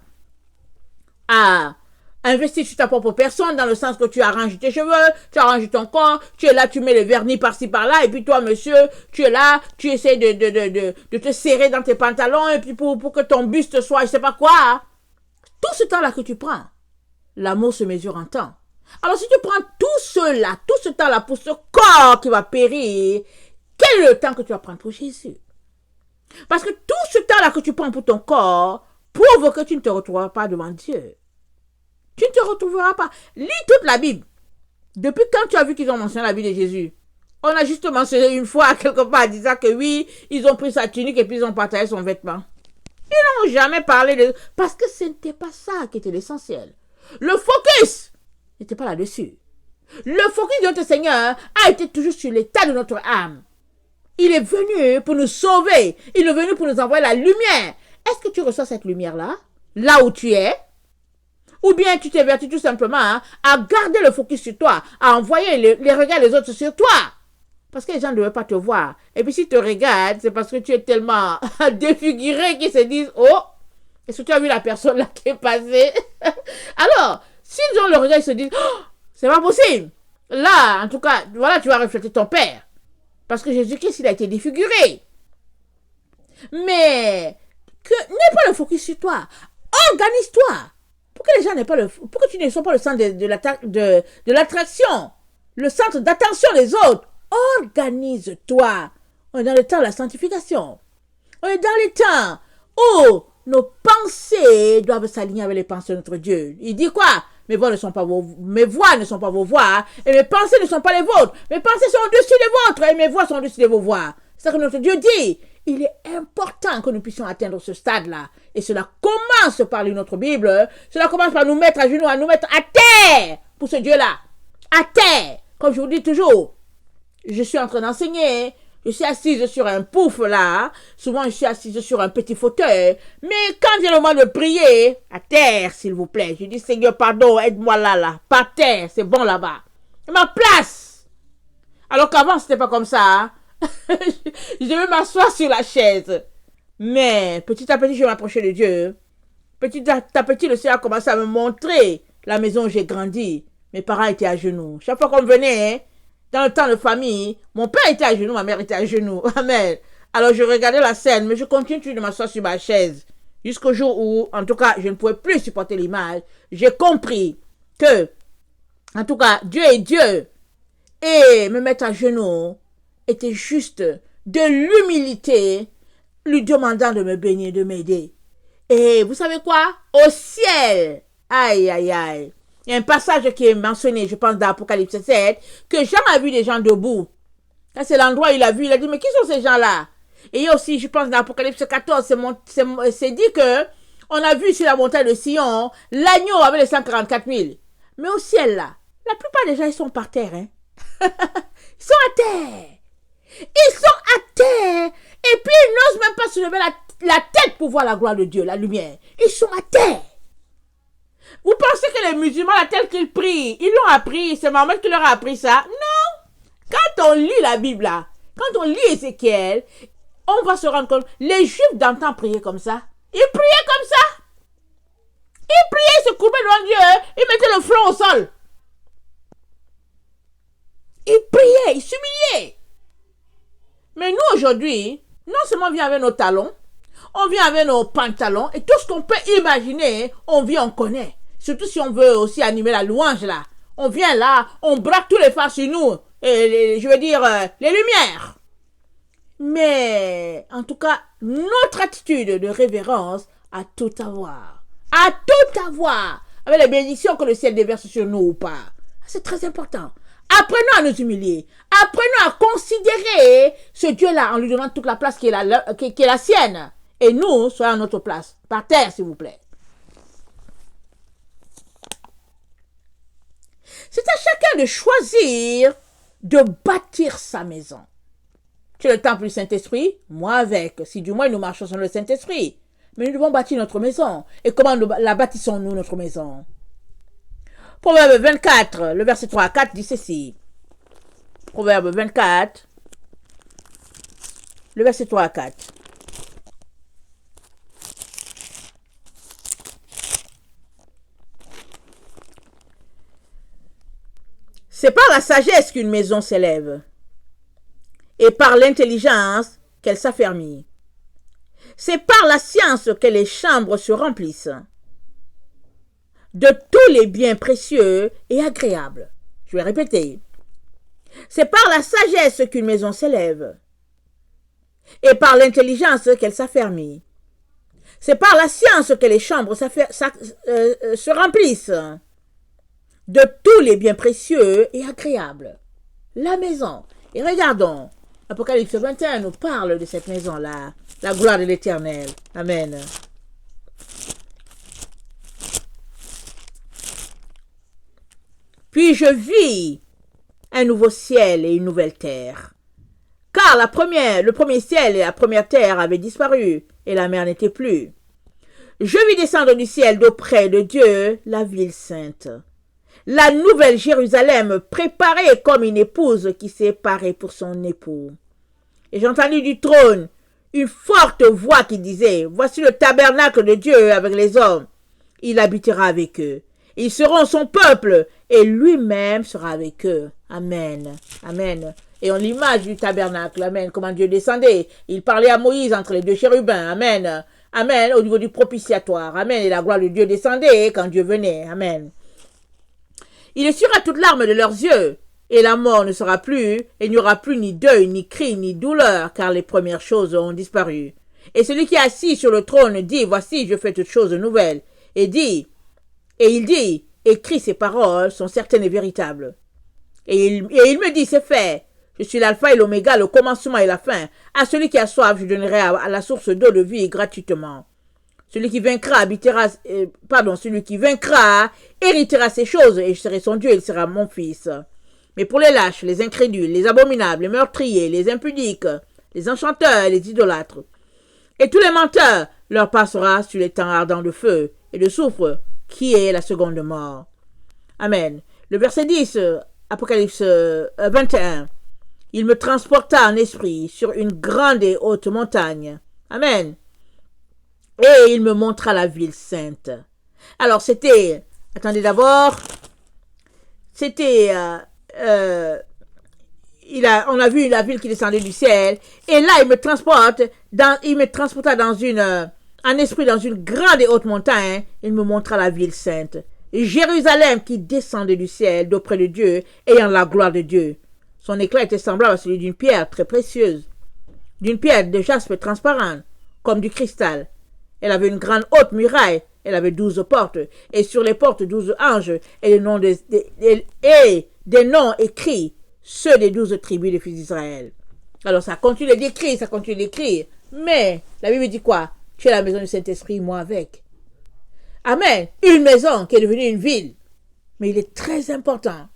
à investir sur ta propre personne, dans le sens que tu arranges tes cheveux, tu arranges ton corps, tu es là, tu mets le vernis par-ci par-là, et puis toi, monsieur, tu es là, tu essaies de te serrer dans tes pantalons, et puis pour que ton buste soit, je sais pas quoi. Tout ce temps-là que tu prends, l'amour se mesure en temps. Alors si tu prends tout ce temps-là pour ce corps qui va périr, quel est le temps que tu vas prendre pour Jésus? Parce que tout ce temps-là que tu prends pour ton corps prouve que tu ne te retrouveras pas devant Dieu. Tu ne te retrouveras pas. Lis toute la Bible. Depuis quand tu as vu qu'ils ont mentionné la vie de Jésus? On a juste mentionné une fois, quelque part, disant que oui, ils ont pris sa tunique et puis ils ont partagé son vêtement. Ils n'ont jamais parlé de... Parce que ce n'était pas ça qui était l'essentiel. Le focus n'était pas là-dessus. Le focus de notre Seigneur a été toujours sur l'état de notre âme. Il est venu pour nous sauver. Il est venu pour nous envoyer la lumière. Est-ce que tu reçois cette lumière-là? Là où tu es? Ou bien tu t'évertis tout simplement à garder le focus sur toi, à envoyer les regards des autres sur toi. Parce que les gens ne veulent pas te voir. Et puis s'ils te regardent, c'est parce que tu es tellement défiguré qu'ils se disent, oh, est-ce que tu as vu la personne là qui est passée? Alors, s'ils ont le regard, ils se disent, oh, c'est pas possible. Là, en tout cas, voilà, tu vas refléter ton Père. Parce que Jésus-Christ, il a été défiguré. Mais n'aie pas le focus sur toi. Organise-toi. Pour que les gens n'aient pas pour que tu ne sois pas le centre de l'attraction, le centre d'attention des autres. Organise-toi. On est dans le temps de la sanctification. On est dans les temps où nos pensées doivent s'aligner avec les pensées de notre Dieu. Il dit quoi? Mes voix ne sont pas vos voix, et mes pensées ne sont pas les vôtres. Mes pensées sont au-dessus des vôtres, et mes voix sont au-dessus de vos voix. C'est ce que notre Dieu dit. Il est important que nous puissions atteindre ce stade-là. Et cela commence par lire notre Bible. Cela commence par nous mettre à genoux, à nous mettre à terre pour ce Dieu-là. À terre. Comme je vous dis toujours, je suis en train d'enseigner. Je suis assise sur un pouf là. Souvent, je suis assise sur un petit fauteuil. Mais quand vient le moment de prier, à terre, s'il vous plaît. Je dis, Seigneur, pardon, aide-moi là. Par terre, c'est bon là-bas. C'est ma place. Alors qu'avant, c'était pas comme ça. Hein? Je devais m'asseoir sur la chaise. Mais petit à petit, je vais m'approcher de Dieu. Petit à petit, le Seigneur a commencé à me montrer la maison où j'ai grandi. Mes parents étaient à genoux. Chaque fois qu'on venait, hein, dans le temps de famille, mon père était à genoux, ma mère était à genoux. Amen. Alors je regardais la scène, mais je continue de m'asseoir sur ma chaise. Jusqu'au jour où, en tout cas, je ne pouvais plus supporter l'image. J'ai compris que, en tout cas, Dieu est Dieu. Et me mettre à genoux était juste de l'humilité, lui demandant de me bénir, de m'aider. Et vous savez quoi? Au ciel, aïe, aïe, aïe. Il y a un passage qui est mentionné, je pense, dans Apocalypse 7, que Jean a vu des gens debout. Là, c'est l'endroit où il a vu, il a dit, mais qui sont ces gens-là? Et il y a aussi, je pense, dans Apocalypse 14, c'est dit que on a vu sur la montagne de Sion, l'agneau avec les 144 000. Mais au ciel, là, la plupart des gens, ils sont par terre, hein. Ils sont à terre. Ils sont à terre. Et puis, ils n'osent même pas se lever la tête pour voir la gloire de Dieu, la lumière. Ils sont à terre. Vous pensez que les musulmans, là, tels qu'ils prient, ils l'ont appris, c'est Mohammed qui leur a appris ça? Non. Quand on lit la Bible, là, quand on lit Ézéchiel, on va se rendre compte, les Juifs d'antan priaient comme ça. Ils priaient comme ça. Ils priaient, ils se coupaient devant Dieu, ils mettaient le front au sol. Ils priaient, ils s'humiliaient. Mais nous, aujourd'hui, non seulement on vient avec nos talons, on vient avec nos pantalons, et tout ce qu'on peut imaginer, on vient, on connaît. Surtout si on veut aussi animer la louange, là. On vient là, on braque tous les phares sur nous, et je veux dire, les lumières. Mais, en tout cas, notre attitude de révérence a tout à voir. A tout à voir avec les bénédictions que le ciel déverse sur nous ou pas. C'est très important. Apprenons à nous humilier. Apprenons à considérer ce Dieu-là en lui donnant toute la place qui est la sienne. Et nous, soyons à notre place. Par terre, s'il vous plaît. C'est à chacun de choisir de bâtir sa maison. Tu es le temple du Saint-Esprit, moi avec. Si du moins nous marchons sur le Saint-Esprit. Mais nous devons bâtir notre maison. Et comment la bâtissons-nous, notre maison? Proverbe 24, le verset 3 à 4 dit ceci. Proverbe 24, le verset 3 à 4. C'est par la sagesse qu'une maison s'élève, et par l'intelligence qu'elle s'affermit. C'est par la science que les chambres se remplissent de tous les biens précieux et agréables. Je vais répéter. C'est par la sagesse qu'une maison s'élève, et par l'intelligence qu'elle s'affermit. C'est par la science que les chambres se remplissent de tous les biens précieux et agréables. La maison. Et regardons, Apocalypse 21 nous parle de cette maison-là, la gloire de l'Éternel. Amen. Puis je vis un nouveau ciel et une nouvelle terre. Car le premier ciel et la première terre avaient disparu, et la mer n'était plus. Je vis descendre du ciel d'auprès de Dieu la ville sainte, la nouvelle Jérusalem préparée comme une épouse qui s'est parée pour son époux. Et j'entendis du trône une forte voix qui disait, « Voici le tabernacle de Dieu avec les hommes. Il habitera avec eux. Ils seront son peuple et lui-même sera avec eux. » Amen. Amen. ayant l'image du tabernacle. Amen. Comment Dieu descendait. Il parlait à Moïse entre les deux chérubins. Amen. Amen. Au niveau du propitiatoire. Amen. Et la gloire de Dieu descendait quand Dieu venait. Amen. Il essuiera toute larme de leurs yeux. Et la mort ne sera plus. Et il n'y aura plus ni deuil, ni cri, ni douleur, car les premières choses ont disparu. Et celui qui est assis sur le trône dit, voici, je fais toutes choses nouvelles. Et il dit, écris ces paroles sont certaines et véritables. Et il me dit, c'est fait. Je suis l'alpha et l'oméga, le commencement et la fin. À celui qui a soif, je donnerai à la source d'eau de vie gratuitement. Celui qui vaincra héritera ces choses, et je serai son Dieu, il sera mon fils. Mais pour les lâches, les incrédules, les abominables, les meurtriers, les impudiques, les enchanteurs, les idolâtres, et tous les menteurs, leur passera sur les temps ardents de feu et de soufre, qui est la seconde mort. Amen. Le verset 10, Apocalypse 21. Il me transporta en esprit sur une grande et haute montagne. Amen. Et il me montra la ville sainte. Alors c'était, attendez d'abord, c'était, on a vu la ville qui descendait du ciel, et là il me transporta en esprit dans une grande et haute montagne. Il me montra la ville sainte, Jérusalem qui descendait du ciel d'auprès de Dieu, ayant la gloire de Dieu. Son éclat était semblable à celui d'une pierre très précieuse, d'une pierre de jaspe transparente, comme du cristal. Elle avait une grande haute muraille, elle avait 12 portes, et sur les portes 12 anges, et des noms écrits, ceux des 12 tribus des fils d'Israël. Alors ça continue d'écrire, mais la Bible dit quoi? Tu es la maison du Saint-Esprit, moi avec. Amen. Une maison qui est devenue une ville. Mais il est très important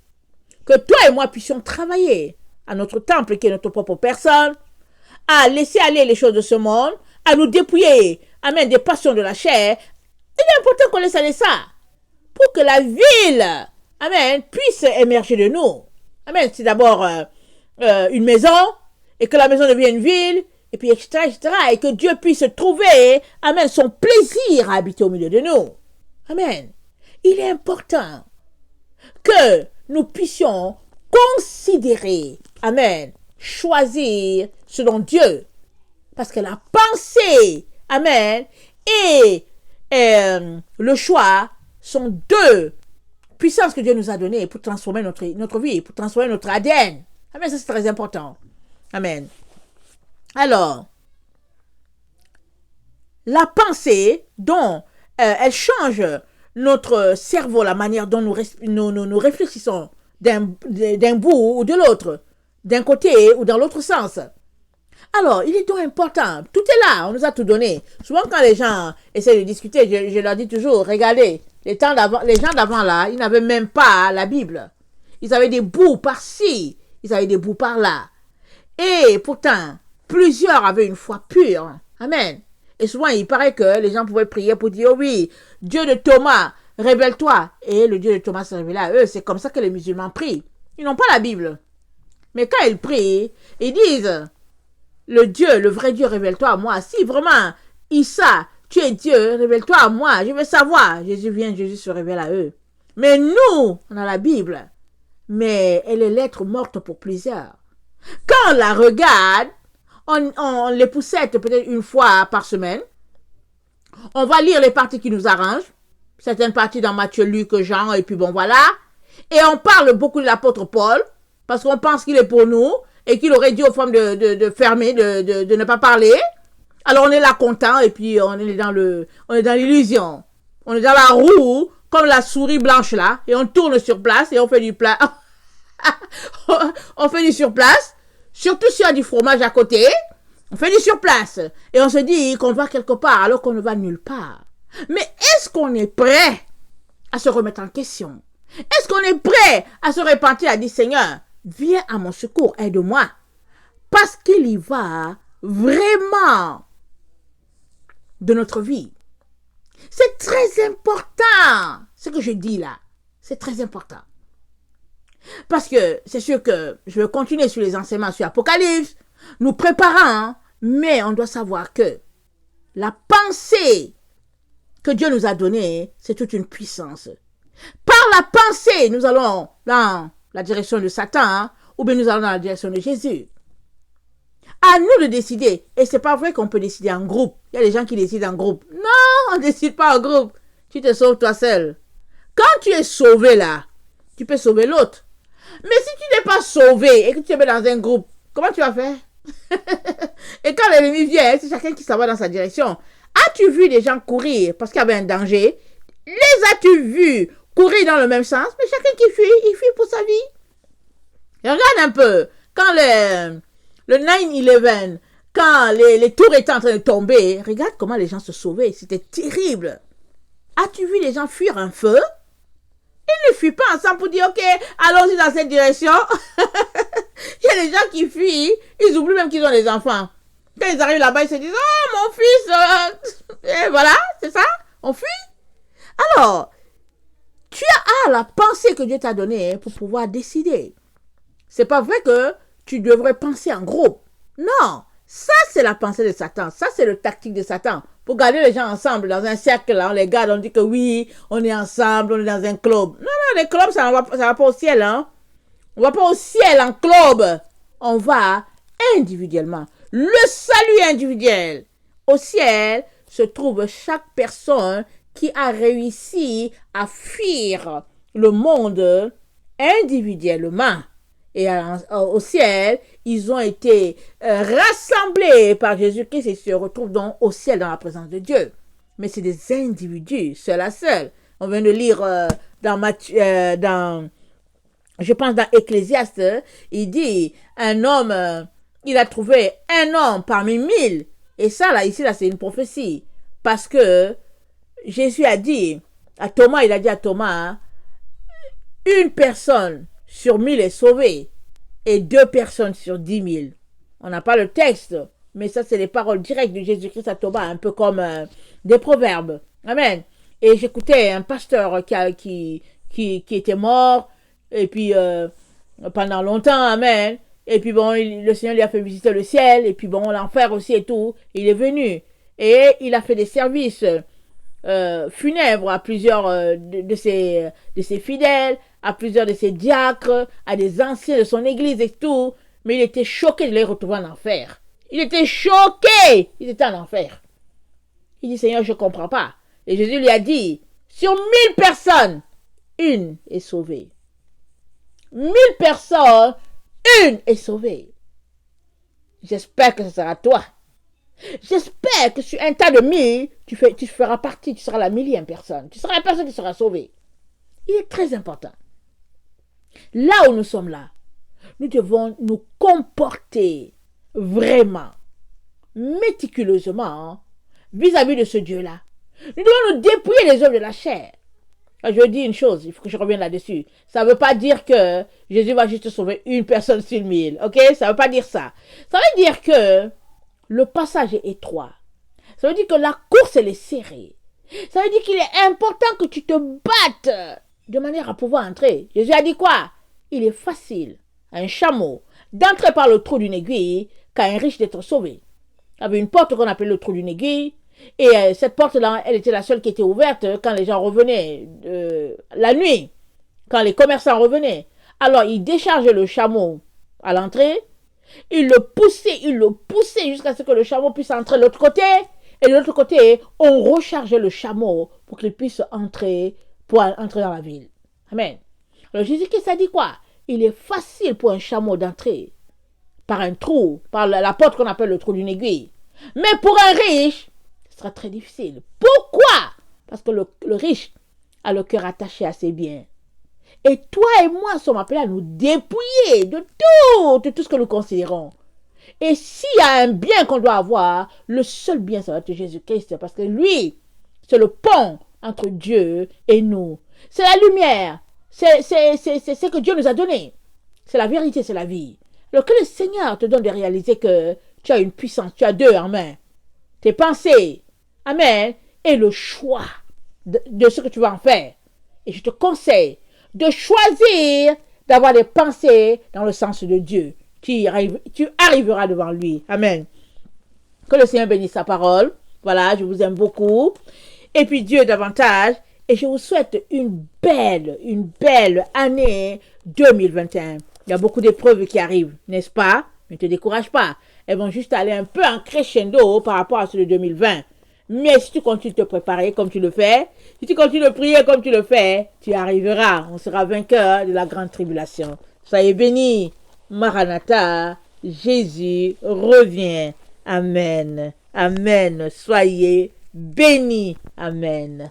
que toi et moi puissions travailler à notre temple qui est notre propre personne, à laisser aller les choses de ce monde, à nous dépouiller, amen, des passions de la chair. Il est important qu'on laisse aller ça pour que la ville, amen, puisse émerger de nous. Amen. C'est d'abord une maison, et que la maison devienne une ville, et puis etc., et que Dieu puisse trouver, amen, son plaisir à habiter au milieu de nous. Amen. Il est important que nous puissions considérer, amen, choisir selon Dieu. Parce que la pensée, amen, et le choix sont deux puissances que Dieu nous a données pour transformer notre vie, pour transformer notre ADN. Amen, ça c'est très important. Amen. Alors, la pensée dont elle change notre cerveau, la manière dont nous réfléchissons d'un bout ou de l'autre, d'un côté ou dans l'autre sens. Alors, il est donc important, tout est là, on nous a tout donné. Souvent quand les gens essaient de discuter, je leur dis toujours, regardez, les gens d'avant là, ils n'avaient même pas la Bible. Ils avaient des bouts par-ci, ils avaient des bouts par-là. Et pourtant, plusieurs avaient une foi pure. Amen. Et souvent, il paraît que les gens pouvaient prier pour dire, oh oui, Dieu de Thomas, révèle-toi. Et le Dieu de Thomas se révélait à eux. C'est comme ça que les musulmans prient. Ils n'ont pas la Bible. Mais quand ils prient, ils disent, le vrai Dieu, révèle-toi à moi. Si vraiment, Issa, tu es Dieu, révèle-toi à moi. Je veux savoir. Jésus vient, Jésus se révèle à eux. Mais nous, on a la Bible. Mais elle est lettre morte pour plusieurs. Quand on la regarde, on les poussette peut-être une fois par semaine. On va lire les parties qui nous arrangent. Certaines parties dans Matthieu, Luc, Jean, et puis bon, voilà. Et on parle beaucoup de l'apôtre Paul, parce qu'on pense qu'il est pour nous, et qu'il aurait dit aux femmes de fermer, de ne pas parler. Alors on est là content, et puis on est dans l'illusion. On est dans la roue, comme la souris blanche là, et on tourne sur place, et on fait du plat. On fait du surplace. Surtout s'il y a du fromage à côté, on fait du surplace. Et on se dit qu'on va quelque part alors qu'on ne va nulle part. Mais est-ce qu'on est prêt à se remettre en question? Est-ce qu'on est prêt à se repentir, à dire Seigneur, viens à mon secours, aide-moi? Parce qu'il y va vraiment de notre vie. C'est très important, ce que je dis là. C'est très important. Parce que c'est sûr que je vais continuer sur les enseignements sur Apocalypse, nous préparant, mais on doit savoir que la pensée que Dieu nous a donnée, c'est toute une puissance. Par la pensée, nous allons dans la direction de Satan, ou bien nous allons dans la direction de Jésus. À nous de décider. Et c'est pas vrai qu'on peut décider en groupe. Il y a des gens qui décident en groupe. Non, on ne décide pas en groupe. Tu te sauves toi seul. Quand tu es sauvé là, tu peux sauver l'autre. Mais si tu n'es pas sauvé et que tu te mets dans un groupe, comment tu vas faire? Et quand l'ennemi vient, c'est chacun qui s'en va dans sa direction. As-tu vu des gens courir parce qu'il y avait un danger? Les as-tu vus courir dans le même sens? Mais chacun qui fuit, il fuit pour sa vie. Et regarde un peu, quand le 9/11, quand les tours étaient en train de tomber, regarde comment les gens se sauvaient. C'était terrible. As-tu vu les gens fuir un feu? Ils ne fuient pas ensemble pour dire, ok, allons-y dans cette direction. Il y a des gens qui fuient, ils oublient même qu'ils ont des enfants. Quand ils arrivent là-bas, ils se disent, oh, mon fils, et voilà, c'est ça, on fuit. Alors, tu as la pensée que Dieu t'a donnée pour pouvoir décider. C'est pas vrai que tu devrais penser en groupe. Non, ça c'est la pensée de Satan. Ça c'est le tactique de Satan. Pour garder les gens ensemble dans un cercle, là, on les garde, on dit que oui, on est ensemble, on est dans un club. Non, non, les clubs, ça va pas au ciel, hein. On va pas au ciel en club. On va individuellement. Le salut individuel. Au ciel se trouve chaque personne qui a réussi à fuir le monde individuellement. Et au ciel, ils ont été rassemblés par Jésus-Christ et se retrouvent donc au ciel dans la présence de Dieu. Mais c'est des individus, seul à seul. On vient de lire je pense dans Ecclésiaste, il dit, un homme, il a trouvé un homme parmi 1000. Et ça, là, ici, là, c'est une prophétie. Parce que Jésus a dit à Thomas, il a dit à Thomas, une personne sur 1000 est sauvée et 2 personnes sur 10 000. On n'a pas le texte, mais ça, c'est les paroles directes de Jésus-Christ à Thomas, un peu comme des proverbes. Amen. Et j'écoutais un pasteur qui était mort, et puis pendant longtemps, amen. Et puis bon, le Seigneur lui a fait visiter le ciel, et puis bon, l'enfer aussi et tout. Il est venu, et il a fait des services funèbres à plusieurs de ses fidèles, à plusieurs de ses diacres, à des anciens de son église et tout. Mais il était choqué de les retrouver en enfer. Il était choqué. Il était en enfer. Il dit, Seigneur, je ne comprends pas. Et Jésus lui a dit, sur 1000 personnes, une est sauvée. 1000 personnes, une est sauvée. J'espère que ce sera toi. J'espère que sur un tas de 1000, tu feras partie, tu seras la 1000e personne. Tu seras la personne qui sera sauvée. Il est très important. Là où nous sommes là, nous devons nous comporter vraiment, méticuleusement, vis-à-vis de ce Dieu-là. Nous devons nous dépouiller des œuvres de la chair. Je dis une chose, il faut que je revienne là-dessus. Ça ne veut pas dire que Jésus va juste sauver une personne sur 1000, ok? Ça ne veut pas dire ça. Ça veut dire que le passage est étroit. Ça veut dire que la course, elle est serrée. Ça veut dire qu'il est important que tu te battes de manière à pouvoir entrer. Jésus a dit quoi? Il est facile à un chameau d'entrer par le trou d'une aiguille qu'à un riche d'être sauvé. Il y avait une porte qu'on appelait le trou d'une aiguille. Et cette porte-là, elle était la seule qui était ouverte quand les gens revenaient la nuit, quand les commerçants revenaient. Alors, ils déchargeaient le chameau à l'entrée, ils le poussaient jusqu'à ce que le chameau puisse entrer de l'autre côté. Et de l'autre côté, on rechargeait le chameau pour qu'il puisse entrer dans la ville. Amen. Alors, Jésus-Christ a dit quoi? Il est facile pour un chameau d'entrer par un trou, par la porte qu'on appelle le trou d'une aiguille. Mais pour un riche, ce sera très difficile. Pourquoi? Parce que le riche a le cœur attaché à ses biens. Et toi et moi sommes appelés à nous dépouiller de tout ce que nous considérons. Et s'il y a un bien qu'on doit avoir, le seul bien, ça va être Jésus-Christ. Parce que lui, c'est le pont entre Dieu et nous. C'est la lumière. C'est ce que Dieu nous a donné. C'est la vérité, c'est la vie. Alors que le Seigneur te donne de réaliser que tu as une puissance, tu as deux en main. Tes pensées, amen, et le choix de ce que tu vas en faire. Et je te conseille de choisir d'avoir des pensées dans le sens de Dieu. Tu arriveras devant lui. Amen. Que le Seigneur bénisse sa parole. Voilà, je vous aime beaucoup. Et puis Dieu davantage. Et je vous souhaite une belle année 2021. Il y a beaucoup d'épreuves qui arrivent, n'est-ce pas? Ne te décourage pas. Elles vont juste aller un peu en crescendo par rapport à ceux de 2020. Mais si tu continues de te préparer comme tu le fais, si tu continues de prier comme tu le fais, tu arriveras. On sera vainqueur de la grande tribulation. Soyez bénis. Maranatha, Jésus revient. Amen. Amen. Soyez bénis. Amen.